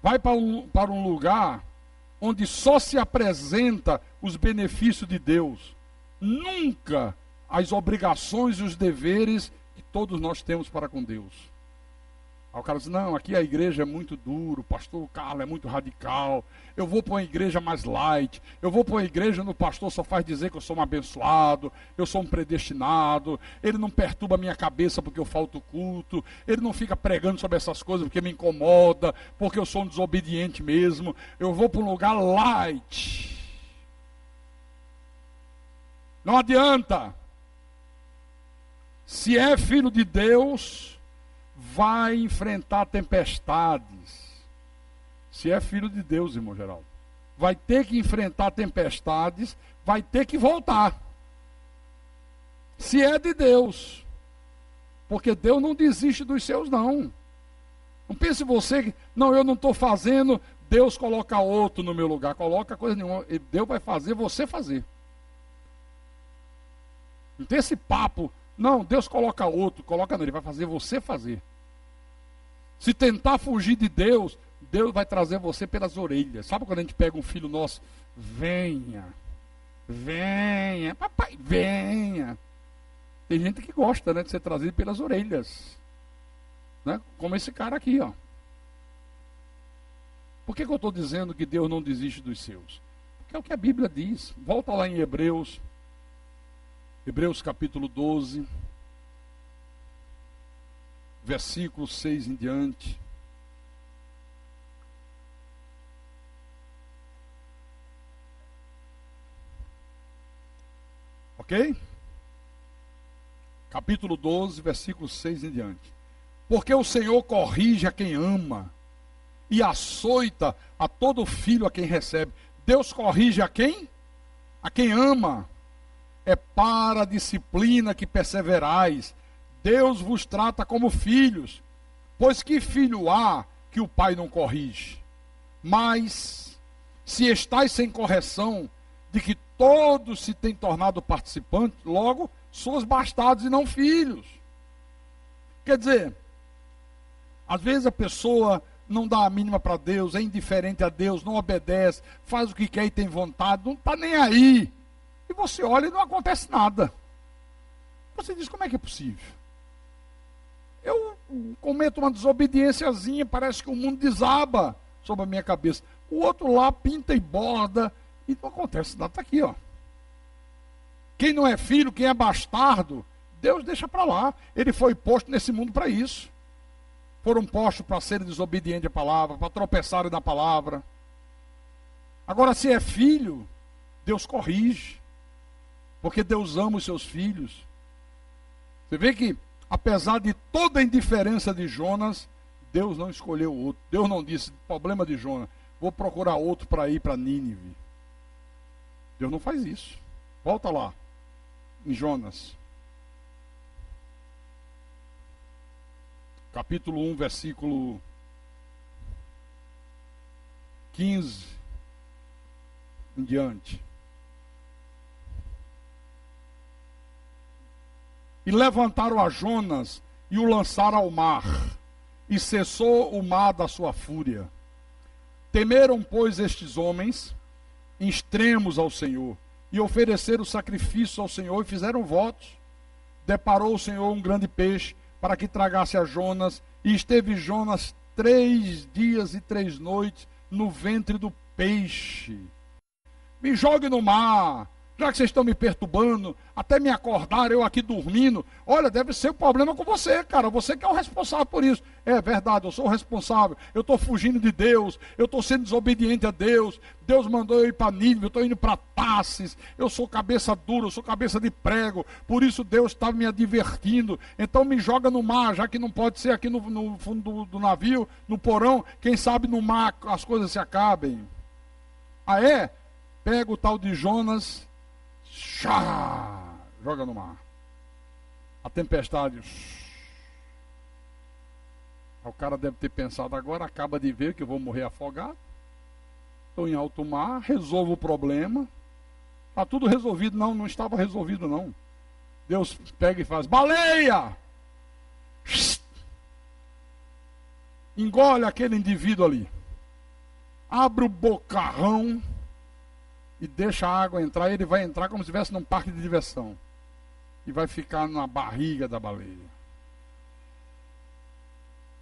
Speaker 1: Vai para um lugar onde só se apresenta os benefícios de Deus, nunca as obrigações e os deveres que todos nós temos para com Deus. Aí o cara diz, não, aqui a igreja é muito duro, o pastor Carlos é muito radical, eu vou para uma igreja mais light, eu vou para uma igreja onde o pastor só faz dizer que eu sou um abençoado, eu sou um predestinado, ele não perturba a minha cabeça porque eu falto culto, ele não fica pregando sobre essas coisas porque me incomoda, porque eu sou um desobediente mesmo, eu vou para um lugar light. Não adianta. Se é filho de Deus, vai enfrentar tempestades. Se é filho de Deus, irmão Geraldo, vai ter que enfrentar tempestades, vai ter que voltar. Se é de Deus, porque Deus não desiste dos seus, não. Não pense você que, não, eu não estou fazendo, Deus coloca outro no meu lugar. Coloca coisa nenhuma, Deus vai fazer você fazer. Não tem esse papo, não, Deus coloca outro, coloca não, Ele vai fazer você fazer. Se tentar fugir de Deus, Deus vai trazer você pelas orelhas. Sabe quando a gente pega um filho nosso? Venha, venha, papai, venha. Tem gente que gosta, né, de ser trazido pelas orelhas. Né? Como esse cara aqui, ó. Por que eu estou dizendo que Deus não desiste dos seus? Porque é o que a Bíblia diz. Volta lá em Hebreus capítulo 12, versículo 6 em diante. Ok? Capítulo 12, versículo 6 em diante. Porque o Senhor corrige a quem ama e açoita a todo filho a quem recebe. Deus corrige a quem? A quem ama. É para a disciplina que perseverais. Deus vos trata como filhos. Pois que filho há que o pai não corrige? Mas, se estáis sem correção, de que todos se têm tornado participantes, logo, sois bastardos e não filhos. Quer dizer, às vezes a pessoa não dá a mínima para Deus, é indiferente a Deus, não obedece, faz o que quer e tem vontade, não está nem aí. E você olha e não acontece nada. Você diz, como é que é possível? Eu cometo uma desobediênciazinha, parece que o mundo desaba sobre a minha cabeça. O outro lá pinta e borda e não acontece nada. Está aqui, ó. Quem não é filho, quem é bastardo, Deus deixa para lá. Ele foi posto nesse mundo para isso. Foram postos para serem desobedientes à palavra, para tropeçarem na palavra. Agora, se é filho, Deus corrige. Porque Deus ama os seus filhos. Você vê que, apesar de toda a indiferença de Jonas, Deus não escolheu outro. Deus não disse, problema de Jonas, vou procurar outro para ir para Nínive. Deus não faz isso. Volta lá, em Jonas. Capítulo 1, versículo 15 em diante. E levantaram a Jonas e o lançaram ao mar, e cessou o mar da sua fúria. Temeram, pois, estes homens extremos ao Senhor, e ofereceram sacrifícios ao Senhor, e fizeram votos. Deparou o Senhor um grande peixe, para que tragasse a Jonas, e esteve Jonas 3 dias e 3 noites no ventre do peixe. Me jogue no mar, Já que vocês estão me perturbando, até me acordar, eu aqui dormindo. Olha, deve ser um problema com você, cara. Você que é o responsável por isso. É verdade, eu sou o responsável. Eu estou fugindo de Deus. Eu estou sendo desobediente a Deus. Deus mandou eu ir para Nínive, eu estou indo para Tarsis. Eu sou cabeça dura, eu sou cabeça de prego. Por isso Deus está me advertindo. Então me joga no mar, já que não pode ser aqui no fundo do navio, no porão. Quem sabe no mar as coisas se acabem. Ah, é? Pega o tal de Jonas... joga no mar. A tempestade. O cara deve ter pensado, agora acaba de ver que eu vou morrer afogado. Estou em alto mar, resolvo o problema. Está tudo resolvido. Não, não estava resolvido não. Deus pega e faz, baleia! Engole aquele indivíduo ali. Abre o bocarrão e deixa a água entrar, ele vai entrar como se estivesse num parque de diversão. E vai ficar na barriga da baleia.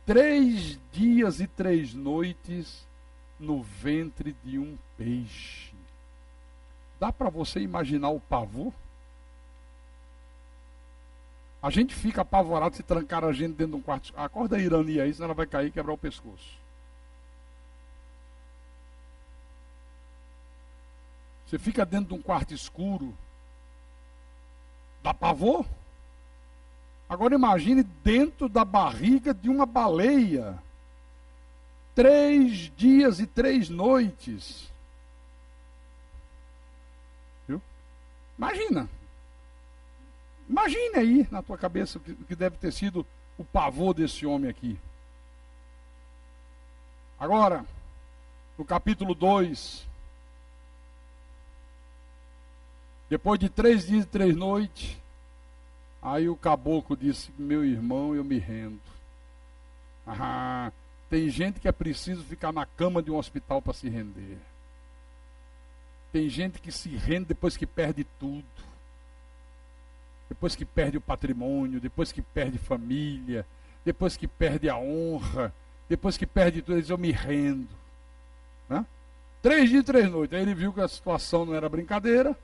Speaker 1: 3 dias e 3 noites no ventre de um peixe. Dá para você imaginar o pavor? A gente fica apavorado se trancar a gente dentro de um quarto. Acorda a Irani aí, senão ela vai cair e quebrar o pescoço. Você fica dentro de um quarto escuro, dá pavor? Agora imagine dentro da barriga de uma baleia. 3 dias e 3 noites. Viu? Imagina. Imagine aí na tua cabeça o que deve ter sido o pavor desse homem aqui. Agora, no capítulo 2... depois de 3 dias e 3 noites, aí o caboclo disse, meu irmão, eu me rendo. Ah, tem gente que é preciso ficar na cama de um hospital para se render. Tem gente que se rende depois que perde tudo. Depois que perde o patrimônio, depois que perde família, depois que perde a honra, depois que perde tudo, ele diz, eu me rendo. Né? 3 dias e 3 noites. Aí ele viu que a situação não era brincadeira.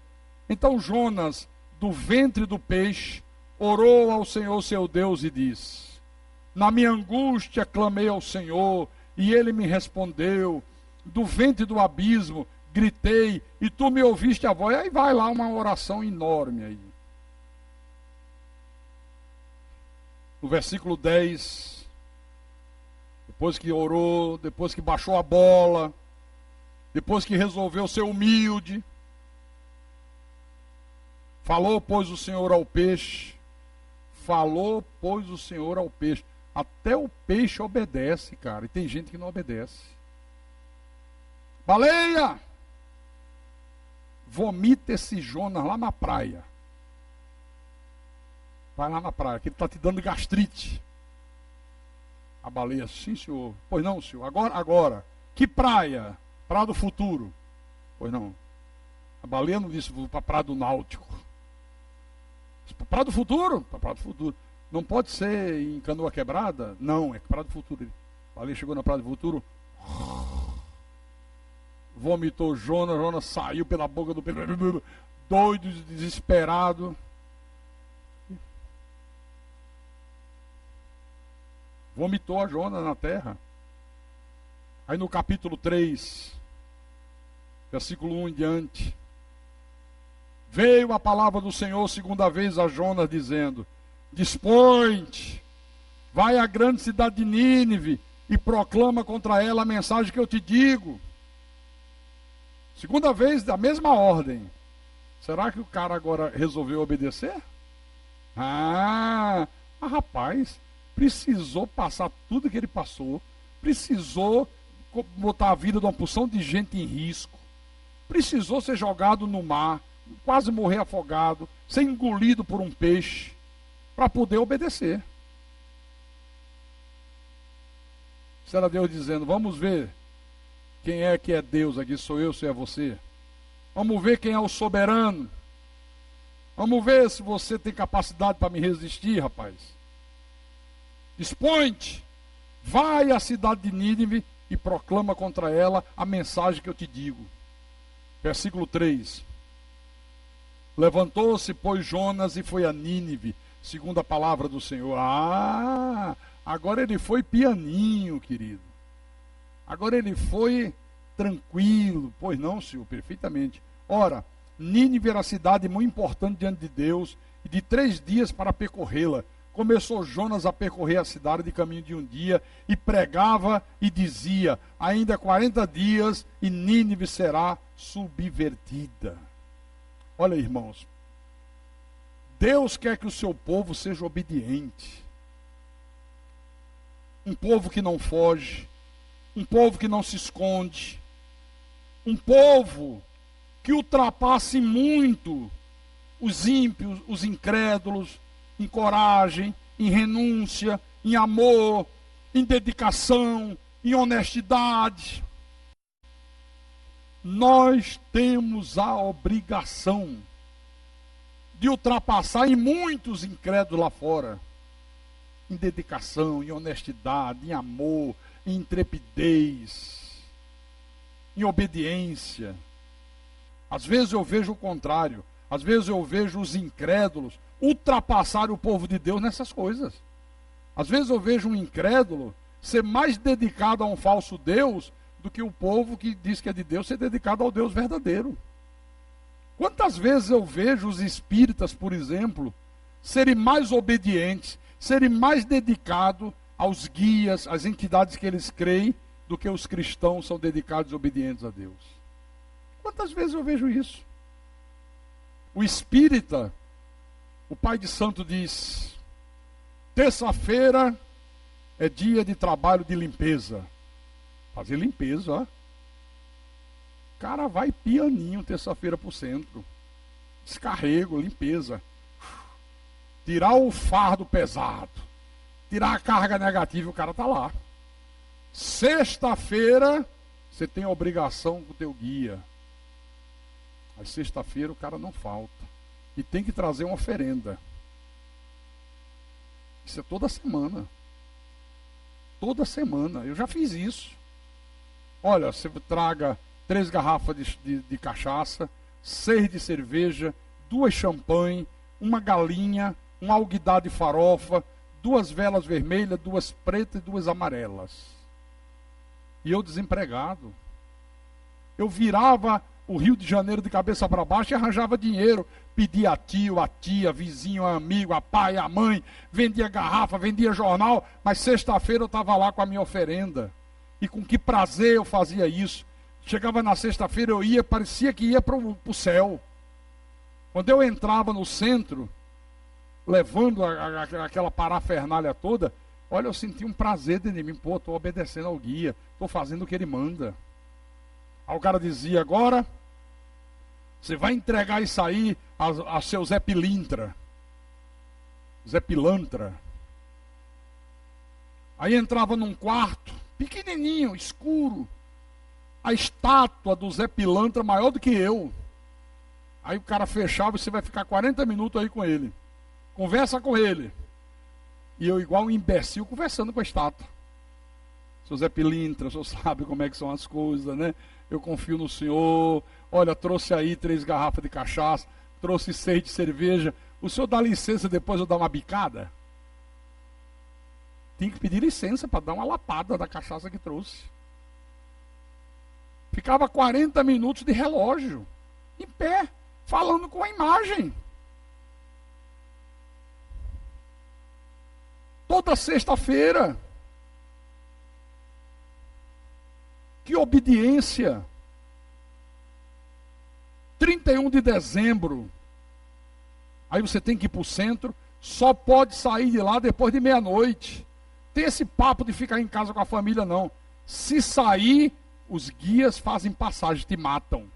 Speaker 1: Então Jonas, do ventre do peixe, orou ao Senhor seu Deus e disse, na minha angústia clamei ao Senhor, e ele me respondeu, do ventre do abismo gritei, e tu me ouviste a voz. Aí vai lá uma oração enorme aí. No versículo 10, depois que orou, depois que baixou a bola, depois que resolveu ser humilde, falou, pois, o Senhor ao peixe. Falou, pois, o Senhor ao peixe. Até o peixe obedece, cara. E tem gente que não obedece. Baleia! Vomita esse Jonas lá na praia. Vai lá na praia, que ele está te dando gastrite. A baleia, sim, senhor. Pois não, senhor. Agora. Que praia? Praia do Futuro. Pois não. A baleia não disse para a Praia do Náutico. Para Praia do Futuro? Para Praia do Futuro. Não pode ser em Canoa Quebrada? Não, é Praia do Futuro. A baleia chegou na Praia do Futuro. Vomitou Jonas saiu pela boca do peixe. Doido, desesperado. Vomitou a Jonas na terra. Aí no capítulo 3, versículo 1 em diante, veio a palavra do Senhor segunda vez a Jonas, dizendo: dispõe-te, vai à grande cidade de Nínive e proclama contra ela a mensagem que eu te digo. Segunda vez, da mesma ordem. Será que o cara agora resolveu obedecer? Rapaz, precisou passar tudo que ele passou, precisou botar a vida de uma porção de gente em risco, precisou ser jogado no mar, quase morrer afogado, ser engolido por um peixe, para poder obedecer. Isso era Deus dizendo: vamos ver quem é que é Deus aqui, sou eu, se é você. Vamos ver quem é o soberano. Vamos ver se você tem capacidade para me resistir, rapaz. Dispõe-te, vai à cidade de Nínive e proclama contra ela a mensagem que eu te digo. Versículo 3. Levantou-se, pois, Jonas e foi a Nínive, segundo a palavra do Senhor. Ah, agora ele foi pianinho, querido. Agora ele foi tranquilo. Pois não, senhor, perfeitamente. Ora, Nínive era cidade muito importante diante de Deus, e de 3 dias para percorrê-la. Começou Jonas a percorrer a cidade de caminho de um dia, e pregava e dizia: ainda 40 dias e Nínive será subvertida. Olha, irmãos, Deus quer que o seu povo seja obediente. Um povo que não foge, um povo que não se esconde, um povo que ultrapasse muito os ímpios, os incrédulos, em coragem, em renúncia, em amor, em dedicação, em honestidade. Nós temos a obrigação de ultrapassar em muitos incrédulos lá fora, em dedicação, em honestidade, em amor, em intrepidez, em obediência. Às vezes eu vejo o contrário. Às vezes eu vejo os incrédulos ultrapassar o povo de Deus nessas coisas. Às vezes eu vejo um incrédulo ser mais dedicado a um falso Deus do que o povo que diz que é de Deus ser dedicado ao Deus verdadeiro. Quantas vezes eu vejo os espíritas, por exemplo, serem mais obedientes, serem mais dedicados aos guias, às entidades que eles creem, do que os cristãos são dedicados e obedientes a Deus. Quantas vezes eu vejo isso? O espírita, o pai de santo diz: terça-feira é dia de trabalho de limpeza. Fazer limpeza, ó. O cara vai pianinho terça-feira pro centro. Descarrego, limpeza. Tirar o fardo pesado. Tirar a carga negativa, o cara tá lá. Sexta-feira, você tem a obrigação com o teu guia. Aí sexta-feira o cara não falta. E tem que trazer uma oferenda. Isso é toda semana. Toda semana. Eu já fiz isso. Olha, você traga 3 garrafas de cachaça, 6 de cerveja, 2 champanhe, uma galinha, um alguidar de farofa, 2 velas vermelhas, 2 pretas e 2 amarelas. E eu desempregado. Eu virava o Rio de Janeiro de cabeça para baixo e arranjava dinheiro. Pedia a tio, a tia, vizinho, a amigo, a pai, a mãe. Vendia garrafa, vendia jornal. Mas sexta-feira eu estava lá com a minha oferenda. E com que prazer eu fazia isso. Chegava na sexta-feira, eu ia, parecia que ia para o céu. Quando eu entrava no centro, levando aquela parafernália toda, olha, eu senti um prazer dentro de mim. Pô, estou obedecendo ao guia, estou fazendo o que ele manda. Aí o cara dizia: agora você vai entregar isso aí a seu Zé Pilintra. Zé Pilantra. Aí entrava num quarto, pequenininho, escuro. A estátua do Zé Pilantra maior do que eu. Aí o cara fechava e você vai ficar 40 minutos aí com ele. Conversa com ele. E eu, igual um imbecil, conversando com a estátua. Seu Zé Pilintra, o senhor sabe como é que são as coisas, né? Eu confio no senhor. Olha, trouxe aí 3 garrafas de cachaça, trouxe 6 de cerveja. O senhor dá licença depois eu dar uma bicada? Tem que pedir licença para dar uma lapada da cachaça que trouxe. Ficava 40 minutos de relógio, em pé, falando com a imagem. Toda sexta-feira. Que obediência. 31 de dezembro. Aí você tem que ir para o centro. Só pode sair de lá depois de meia-noite. Tem esse papo de ficar em casa com a família, não. Se sair, os guias fazem passagem, te matam.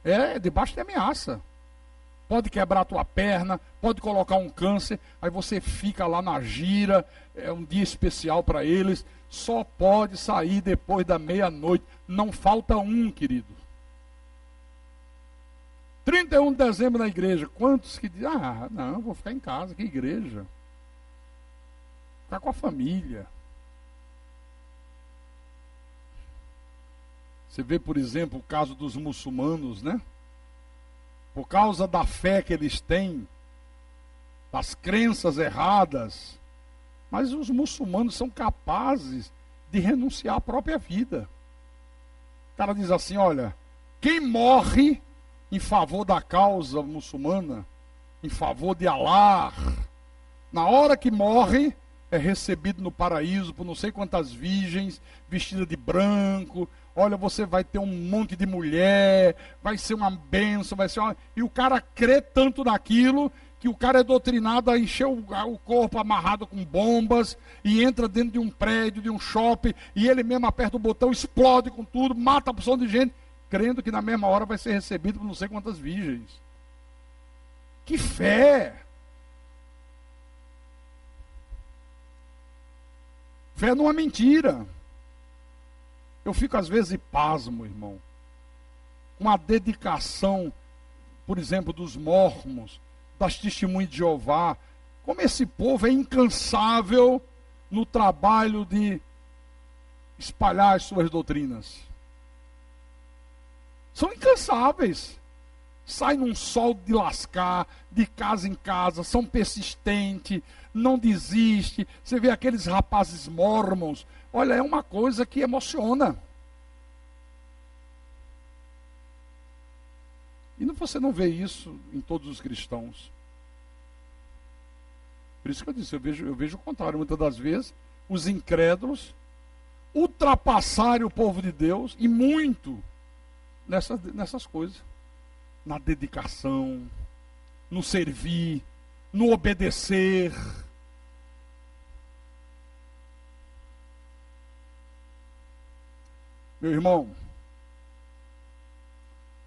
Speaker 1: É debaixo de ameaça. Pode quebrar a tua perna, pode colocar um câncer, aí você fica lá na gira, é um dia especial para eles, só pode sair depois da meia-noite. Não falta um, querido. 31 de dezembro na igreja. Quantos que dizem: ah, não, vou ficar em casa, que igreja? Ficar com a família. Você vê, por exemplo, o caso dos muçulmanos, né? por causa da fé que eles têm, das crenças erradas, mas os muçulmanos são capazes de renunciar à própria vida. O cara diz assim, olha, quem morre em favor da causa muçulmana, em favor de Alá, na hora que morre, é recebido no paraíso por não sei quantas virgens, vestida de branco. Olha, você vai ter um monte de mulher, vai ser uma bênção, vai ser uma... E o cara crê tanto naquilo, que o cara é doutrinado a encher o corpo amarrado com bombas, e entra dentro de um prédio, de um shopping, e ele mesmo aperta o botão, explode com tudo, mata a porção de gente, crendo que na mesma hora vai ser recebido por não sei quantas virgens. Que fé! Fé numa mentira. Eu fico às vezes pasmo, irmão, com a dedicação, por exemplo, dos mormons, das testemunhas de Jeová, como esse povo é incansável no trabalho de espalhar as suas doutrinas. São incansáveis. Sai num sol de lascar, de casa em casa, são persistentes, não desiste. Você vê aqueles rapazes mormons, olha, é uma coisa que emociona. E você não vê isso em todos os cristãos. Por isso que eu disse, eu vejo o contrário. Muitas das vezes, os incrédulos ultrapassarem o povo de Deus, e muito nessas coisas. Na dedicação, no servir, no obedecer. Meu irmão,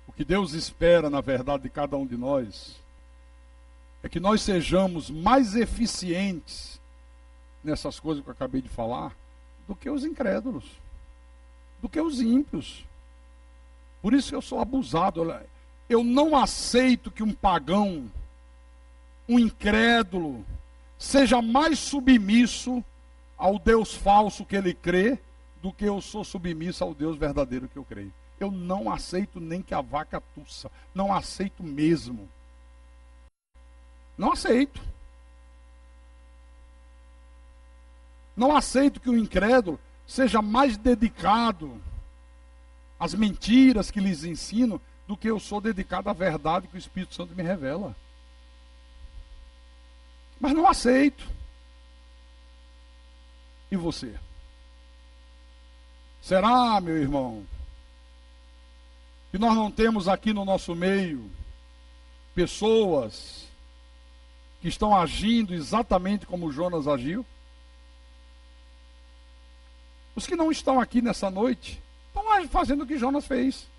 Speaker 1: o que Deus espera, na verdade, de cada um de nós, é que nós sejamos mais eficientes nessas coisas que eu acabei de falar, do que os incrédulos, do que os ímpios. Por isso que eu sou abusado. Eu não aceito que um pagão, um incrédulo, seja mais submisso ao Deus falso que ele crê, do que eu sou submisso ao Deus verdadeiro que eu creio. Eu não aceito nem que a vaca tussa. Não aceito mesmo. Não aceito. Não aceito que o incrédulo seja mais dedicado às mentiras que lhes ensino, do que eu sou dedicado à verdade que o Espírito Santo me revela. Mas não aceito. E você? Será, meu irmão, que nós não temos aqui no nosso meio pessoas que estão agindo exatamente como Jonas agiu? Os que não estão aqui nessa noite estão fazendo o que Jonas fez.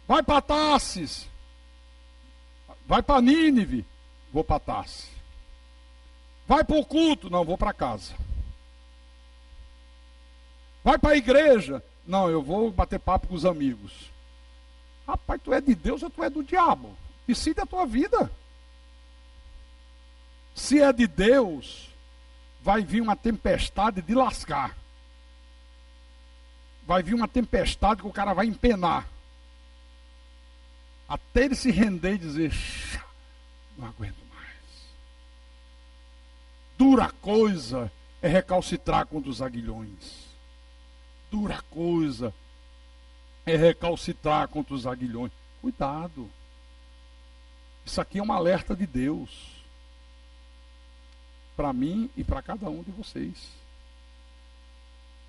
Speaker 1: Vai para Tarsis. Vai para Nínive. Vou para Tarsis. Vai para o culto. Não, vou para casa. Vai para a igreja. Não, eu vou bater papo com os amigos. Rapaz, tu é de Deus ou tu é do diabo? Decide a tua vida. Se é de Deus, vai vir uma tempestade de lascar. Vai vir uma tempestade que o cara vai empenar. Até ele se render e dizer, não aguento mais. Dura coisa é recalcitrar contra os aguilhões. Dura coisa é recalcitrar contra os aguilhões. Cuidado. Isso aqui é um alerta de Deus. Para mim e para cada um de vocês.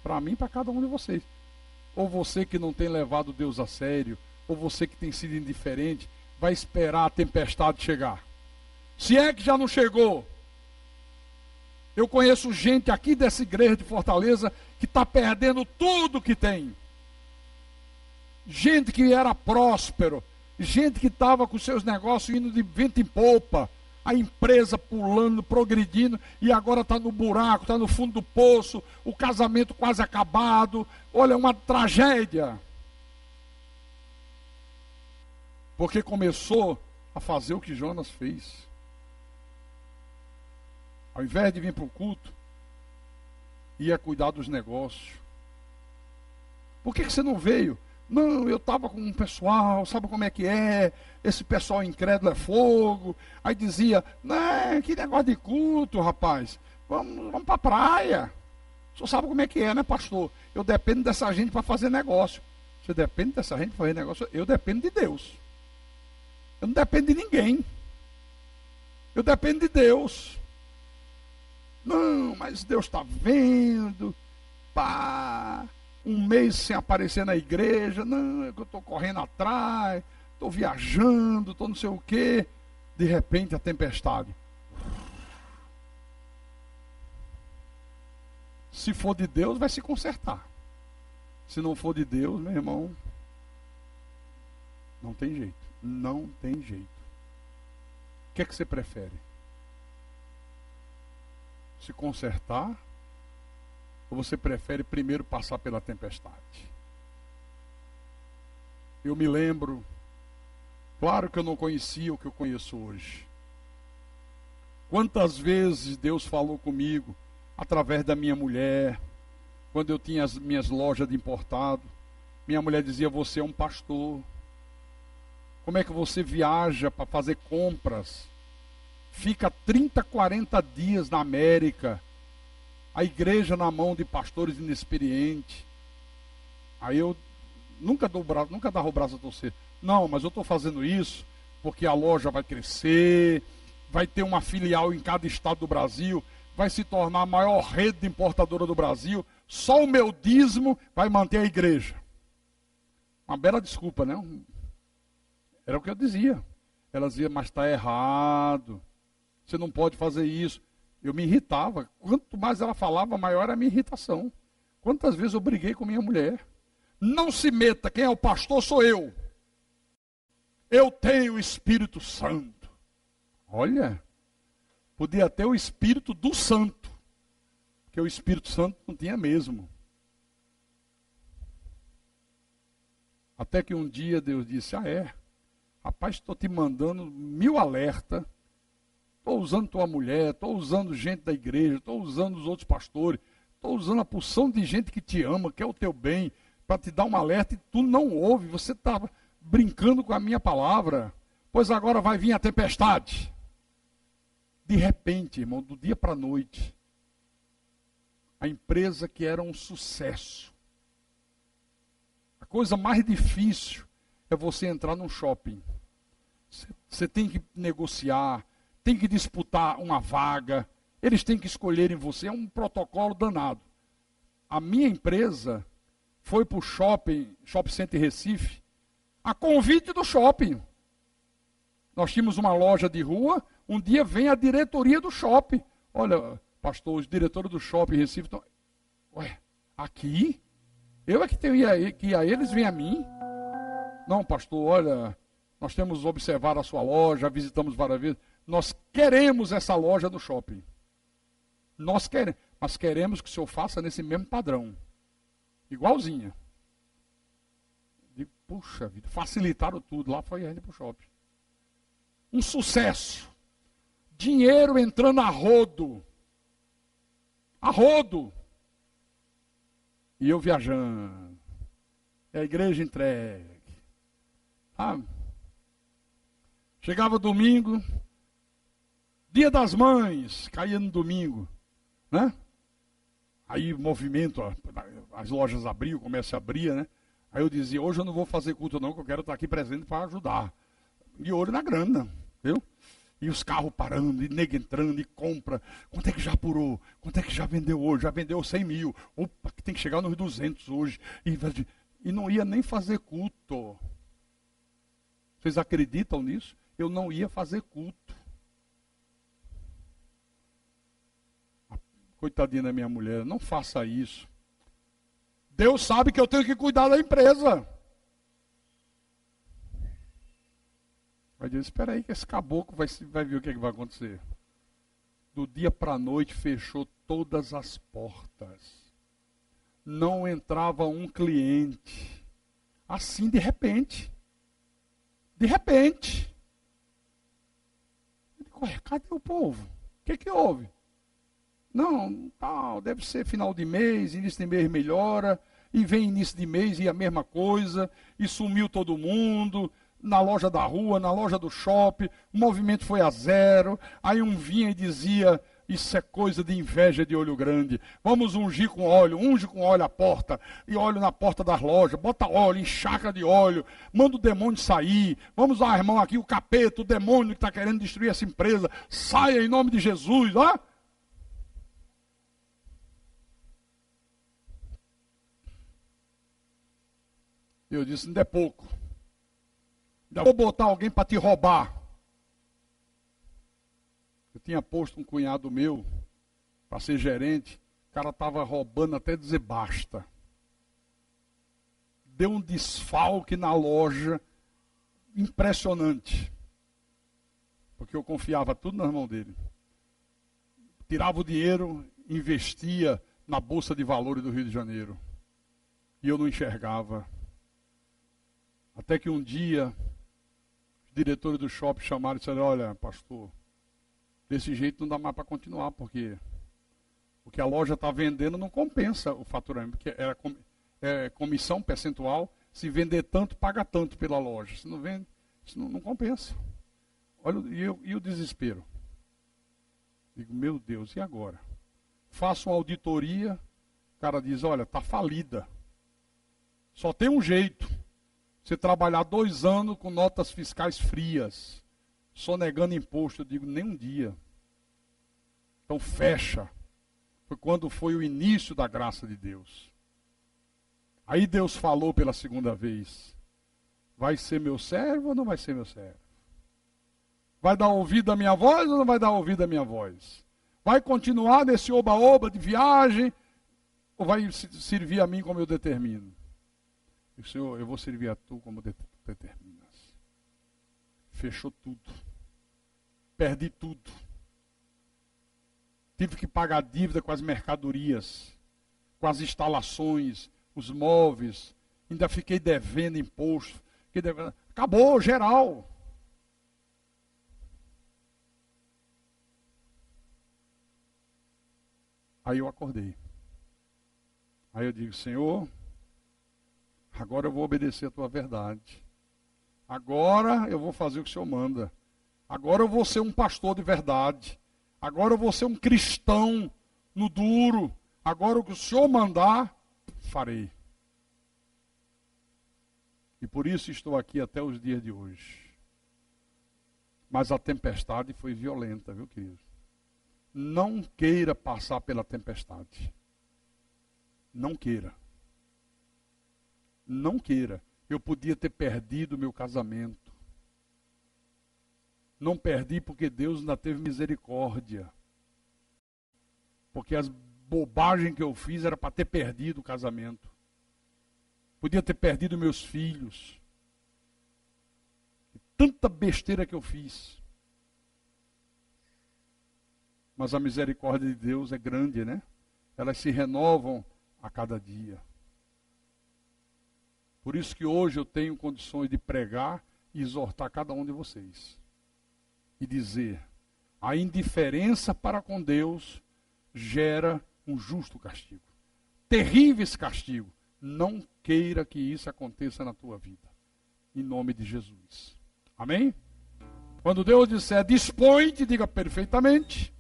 Speaker 1: Para mim e para cada um de vocês. Ou você que não tem levado Deus a sério, ou você que tem sido indiferente, vai esperar a tempestade chegar. Se é que já não chegou. Eu conheço gente aqui dessa igreja de Fortaleza que está perdendo tudo que tem. Gente que era próspero, gente que estava com seus negócios indo de vento em popa, a empresa pulando, progredindo, e agora está no buraco, está no fundo do poço, o casamento quase acabado. Olha, uma tragédia. Porque começou a fazer o que Jonas fez. Ao invés de vir para o culto, ia cuidar dos negócios. Por que você não veio? Não, eu estava com um pessoal, sabe como é que é? Esse pessoal incrédulo é fogo. Aí dizia, né, que negócio de culto, rapaz. Vamos para a praia. O senhor sabe como é que é, né, pastor? Eu dependo dessa gente para fazer negócio. Você depende dessa gente para fazer negócio? Eu dependo de Deus. Eu não dependo de ninguém. Eu dependo de Deus. Não, mas Deus está vendo. Pá, um mês sem aparecer na igreja. Não, é que eu estou correndo atrás. Estou viajando, estou não sei o quê. De repente a tempestade. Se for de Deus, vai se consertar. Se não for de Deus, meu irmão, não tem jeito. Não tem jeito. O que é que você prefere? Se consertar? Ou você prefere primeiro passar pela tempestade? Eu me lembro, claro que eu não conhecia o que eu conheço hoje. Quantas vezes Deus falou comigo através da minha mulher, quando eu tinha as minhas lojas de importado. Minha mulher dizia, você é um pastor. Como é que você viaja para fazer compras? Fica 30, 40 dias na América. A igreja na mão de pastores inexperientes. Aí eu nunca dava o braço a torcer. Não, mas eu estou fazendo isso porque a loja vai crescer, vai ter uma filial em cada estado do Brasil, vai se tornar a maior rede de importadora do Brasil. Só o meu dízimo vai manter a igreja. Uma bela desculpa, né? Era o que eu dizia. Ela dizia, mas está errado. Você não pode fazer isso. Eu me irritava. Quanto mais ela falava, maior era a minha irritação. Quantas vezes eu briguei com minha mulher? Não se meta, quem é o pastor sou eu. Eu tenho o Espírito Santo. Olha, podia ter o Espírito do Santo. Porque o Espírito Santo não tinha mesmo. Até que um dia Deus disse, rapaz, estou te mandando 1000 alertas. Estou usando tua mulher, estou usando gente da igreja, estou usando os outros pastores, estou usando a porção de gente que te ama, quer o teu bem, para te dar um alerta e tu não ouve, você está brincando com a minha palavra, pois agora vai vir a tempestade. De repente, irmão, do dia para a noite, a empresa que era um sucesso, a coisa mais difícil é você entrar num shopping. Você tem que negociar, tem que disputar uma vaga, eles têm que escolher em você, é um protocolo danado. A minha empresa foi para o Shopping Center Recife, a convite do shopping. Nós tínhamos uma loja de rua, um dia vem a diretoria do shopping. Olha, pastor, os diretores do shopping Recife estão... Ué, aqui? Eu é que tenho que ir a eles, vem a mim? Não, pastor, olha, nós temos observado a sua loja, visitamos várias vezes. Nós queremos essa loja do shopping. Nós queremos, mas queremos que o senhor faça nesse mesmo padrão. Igualzinha. Digo, puxa vida, facilitaram tudo. Lá foi a gente para o shopping. Um sucesso. Dinheiro entrando a rodo. A rodo. E eu viajando. E a igreja entregue. Chegava domingo, Dia das Mães, caía no domingo, né? Aí movimento, as lojas abriam, o comércio abria, né? Aí eu dizia, hoje eu não vou fazer culto não, que eu quero estar aqui presente para ajudar. E olho na grana, viu? E os carros parando, e nego entrando, e compra. Quanto é que já apurou? Quanto é que já vendeu hoje? Já vendeu 100 mil. Opa, que tem que chegar nos 200 hoje. E não ia nem fazer culto. Vocês acreditam nisso? Eu não ia fazer culto. Coitadinha da minha mulher, não faça isso. Deus sabe que eu tenho que cuidar da empresa. Vai dizer, espera aí que esse caboclo vai ver o que vai acontecer. Do dia para a noite fechou todas as portas. Não entrava um cliente. Assim de repente. De repente. Eu digo, cadê o povo? O que houve? Não, tal, deve ser final de mês, início de mês melhora. e vem início de mês e a mesma coisa, e sumiu todo mundo, na loja da rua, na loja do shopping, o movimento foi a zero, aí um vinha e dizia, isso é coisa de inveja de olho grande, vamos ungir com óleo, unge com óleo a porta, e óleo na porta das lojas, bota óleo, encharca de óleo, manda o demônio sair, vamos lá, irmão, aqui o capeta, o demônio que está querendo destruir essa empresa, saia em nome de Jesus, ó. Eu disse, ainda é pouco. Ainda vou botar alguém para te roubar. Eu tinha posto um cunhado meu para ser gerente. O cara estava roubando até dizer basta. Deu um desfalque na loja impressionante. Porque eu confiava tudo nas mãos dele. Tirava o dinheiro, investia na Bolsa de Valores do Rio de Janeiro. E eu não enxergava. Até que um dia, os diretores do shopping chamaram e disseram, olha, pastor, desse jeito não dá mais para continuar, porque o que a loja está vendendo não compensa o faturamento, porque era comissão percentual, se vender tanto, paga tanto pela loja. Se não vende, isso não compensa. Olha, e o desespero. Digo, meu Deus, e agora? Faço uma auditoria, o cara diz, olha, está falida. Só tem um jeito. Você trabalhar 2 anos com notas fiscais frias, sonegando imposto, eu digo, nem um dia. Então fecha. Foi quando foi o início da graça de Deus. Aí Deus falou pela segunda vez, vai ser meu servo ou não vai ser meu servo? Vai dar ouvido à minha voz ou não vai dar ouvido à minha voz? Vai continuar nesse oba-oba de viagem ou vai servir a mim como eu determino? Senhor, eu vou servir a tu como determinas. Fechou tudo. Perdi tudo. Tive que pagar dívida com as mercadorias, com as instalações, os móveis. Ainda fiquei devendo imposto. Acabou, geral. Aí eu acordei. Aí eu digo, Senhor, agora eu vou obedecer a tua verdade. Agora eu vou fazer o que o Senhor manda. Agora eu vou ser um pastor de verdade. Agora eu vou ser um cristão no duro. Agora o que o Senhor mandar, farei. E por isso estou aqui até os dias de hoje. Mas a tempestade foi violenta, viu, querido? Não queira passar pela tempestade. Não queira. Não queira. Eu podia ter perdido o meu casamento. Não perdi porque Deus ainda teve misericórdia. Porque as bobagens que eu fiz era para ter perdido o casamento. Podia ter perdido meus filhos. Tanta besteira que eu fiz. Mas a misericórdia de Deus é grande, né? Elas se renovam a cada dia. Por isso que hoje eu tenho condições de pregar e exortar cada um de vocês. E dizer, a indiferença para com Deus gera um justo castigo. Terrível esse castigo. Não queira que isso aconteça na tua vida. Em nome de Jesus. Amém? Quando Deus disser, dispõe-te, diga perfeitamente.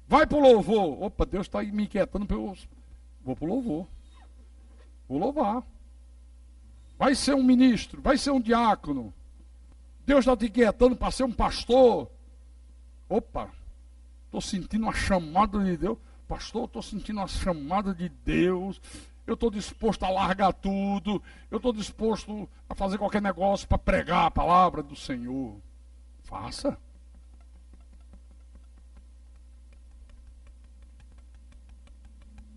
Speaker 1: Vai para o louvor. Opa, Deus está me inquietando. Vou para o louvor. Vou louvar. Vai ser um ministro, vai ser um diácono. Deus está te inquietando para ser um pastor. Opa, estou sentindo uma chamada de Deus. Pastor, estou sentindo uma chamada de Deus. Eu estou disposto a largar tudo. Eu estou disposto a fazer qualquer negócio para pregar a palavra do Senhor. Faça.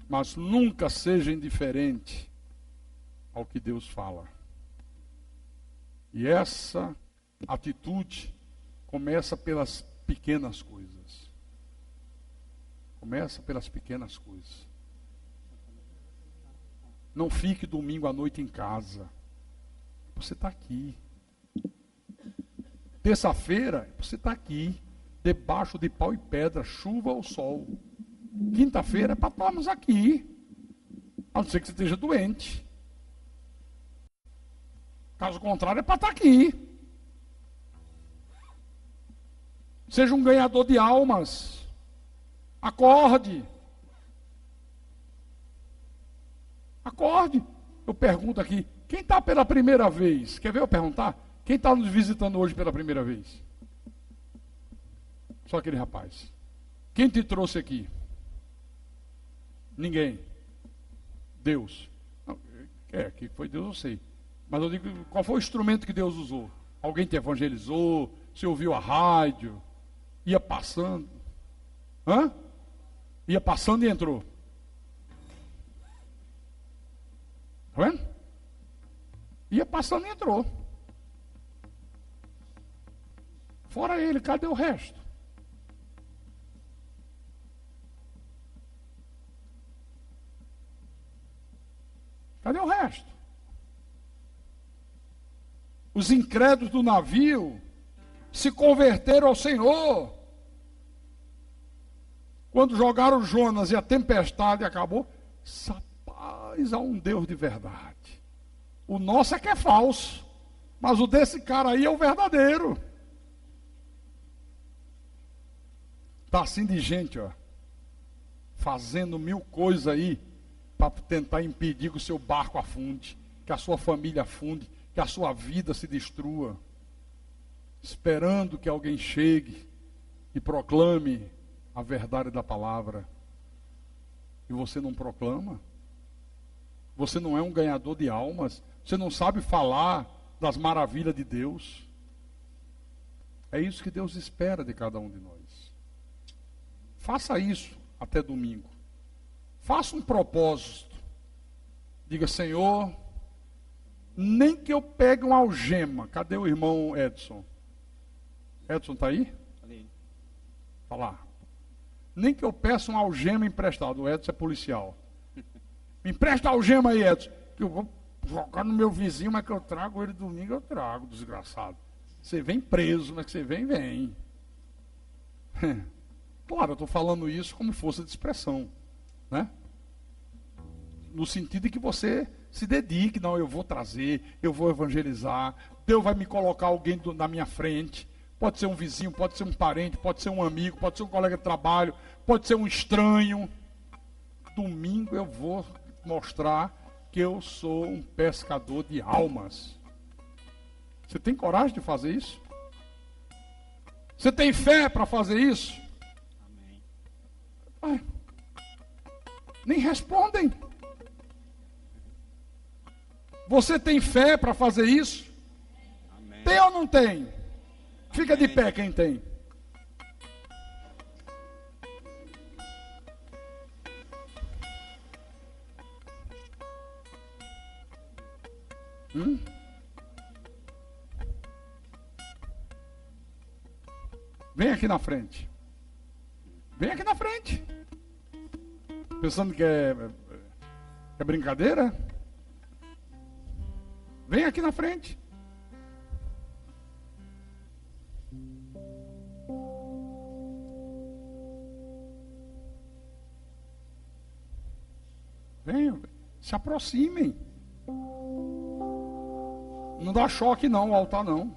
Speaker 1: Mas nunca seja indiferente ao que Deus fala. E essa atitude começa pelas pequenas coisas. Começa pelas pequenas coisas. Não fique domingo à noite em casa. Você está aqui. Terça-feira, você está aqui. Debaixo de pau e pedra, chuva ou sol. Quinta-feira é para estarmos aqui. A não ser que você esteja doente. Caso contrário, é para estar aqui. Seja um ganhador de almas. Acorde. Acorde. Eu pergunto aqui, quem está pela primeira vez? Quer ver eu perguntar? Quem está nos visitando hoje pela primeira vez? Só aquele rapaz. Quem te trouxe aqui? Ninguém. Deus. Não, que foi Deus, eu sei. Mas eu digo, qual foi o instrumento que Deus usou? Alguém te evangelizou? Você ouviu a rádio? Ia passando? Hã? Ia passando e entrou. Tá vendo? Ia passando e entrou. Fora ele, cadê o resto? Cadê o resto? Os incrédulos do navio se converteram ao Senhor. Quando jogaram Jonas e a tempestade acabou, rapaz, há um Deus de verdade. O nosso é que é falso, mas o desse cara aí é o verdadeiro. Está assim de gente, ó, fazendo 1000 coisas aí, para tentar impedir que o seu barco afunde, que a sua família afunde, que a sua vida se destrua, esperando que alguém chegue e proclame a verdade da palavra. E você não proclama? Você não é um ganhador de almas? Você não sabe falar das maravilhas de Deus? É isso que Deus espera de cada um de nós. Faça isso até domingo. Faça um propósito. Diga, Senhor, nem que eu pegue uma algema. Cadê o irmão Edson? Edson está aí? Ali. Está lá. Nem que eu peça uma algema emprestada. O Edson é policial. Me empresta a algema aí, Edson. Que eu vou jogar no meu vizinho, mas que eu trago ele domingo, eu trago, desgraçado. Você vem preso, mas que você vem. Claro, eu estou falando isso como força de expressão, né? No sentido de que você se dedique, não, eu vou trazer, eu vou evangelizar, Deus vai me colocar alguém na minha frente, pode ser um vizinho, pode ser um parente, pode ser um amigo, pode ser um colega de trabalho, pode ser um estranho. Domingo eu vou mostrar que eu sou um pescador de almas. Você tem coragem de fazer isso? Você tem fé para fazer isso? Amém. Nem respondem. Você tem fé para fazer isso? Amém. Tem ou não tem? Fica Amém. De pé quem tem. Vem aqui na frente. Vem aqui na frente. Pensando que é brincadeira? Vem aqui na frente. Venham, se aproximem. Não dá choque não, o altar não.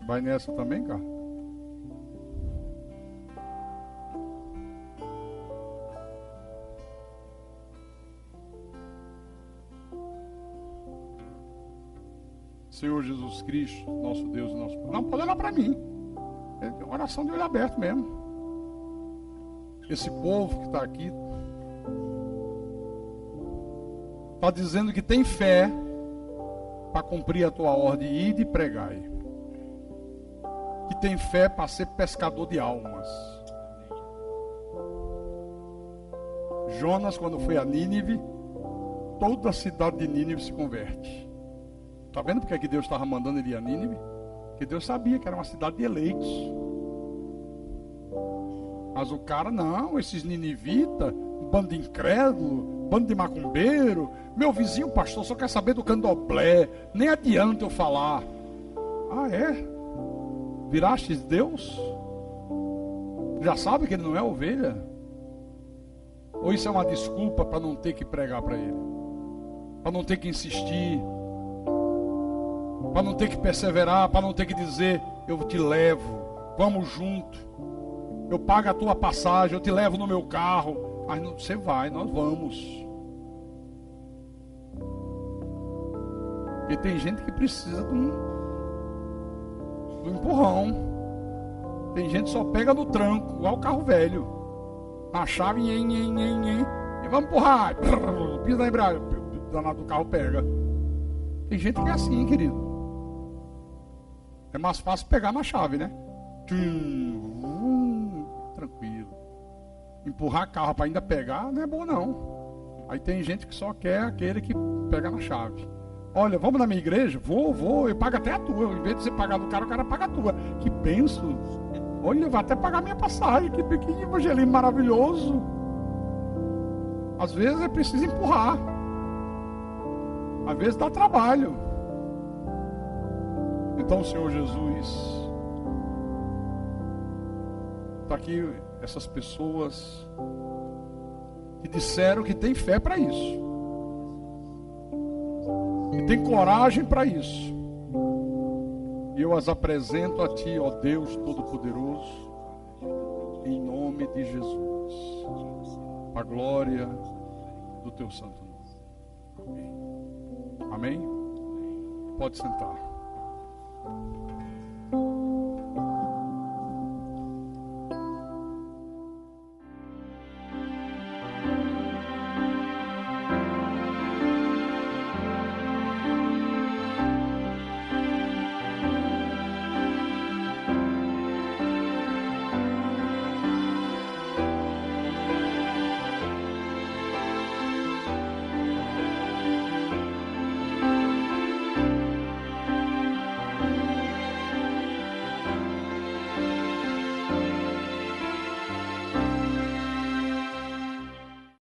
Speaker 1: Vai nessa também, cara? Senhor Jesus Cristo, nosso Deus e nosso Pai. Não, pode olhar para mim. É oração de olho aberto mesmo. Esse povo que está aqui está dizendo que tem fé para cumprir a tua ordem, ir e pregar. Que tem fé para ser pescador de almas. Jonas, quando foi a Nínive, toda a cidade de Nínive se converte. Está vendo porque é que Deus estava mandando ele ir a Nínive? Porque Deus sabia que era uma cidade de eleitos. Mas o cara, não, esses ninivitas, um bando de incrédulo, bando de macumbeiro, meu vizinho pastor só quer saber do candomblé, nem adianta eu falar. Ah, é? Virastes Deus? Já sabe que ele não é ovelha? Ou isso é uma desculpa para não ter que pregar para ele? Para não ter que insistir? Para não ter que perseverar? Para não ter que dizer, eu te levo, vamos junto, eu pago a tua passagem, eu te levo no meu carro. Mas não, você vai, nós vamos. Porque tem gente que precisa de um empurrão. Tem gente que só pega no tranco, igual o carro velho. Na chave, e vamos empurrar. Pisa na embreagem, o danado do carro pega. Tem gente que é assim, querido. É mais fácil pegar na chave, né? Tranquilo. Empurrar carro para ainda pegar não é bom, não. Aí tem gente que só quer aquele que pega na chave. Olha, vamos na minha igreja? Vou, eu pago até a tua. Em vez de você pagar do cara, o cara paga a tua. Que benção. Olha, vai até pagar a minha passagem. Que evangelismo maravilhoso. Às vezes é preciso empurrar. Às vezes dá trabalho. Então, Senhor Jesus, está aqui essas pessoas que disseram que tem fé para isso, que tem coragem para isso. E eu as apresento a Ti, ó Deus Todo-Poderoso, em nome de Jesus, para a glória do Teu santo nome. Amém? Pode sentar.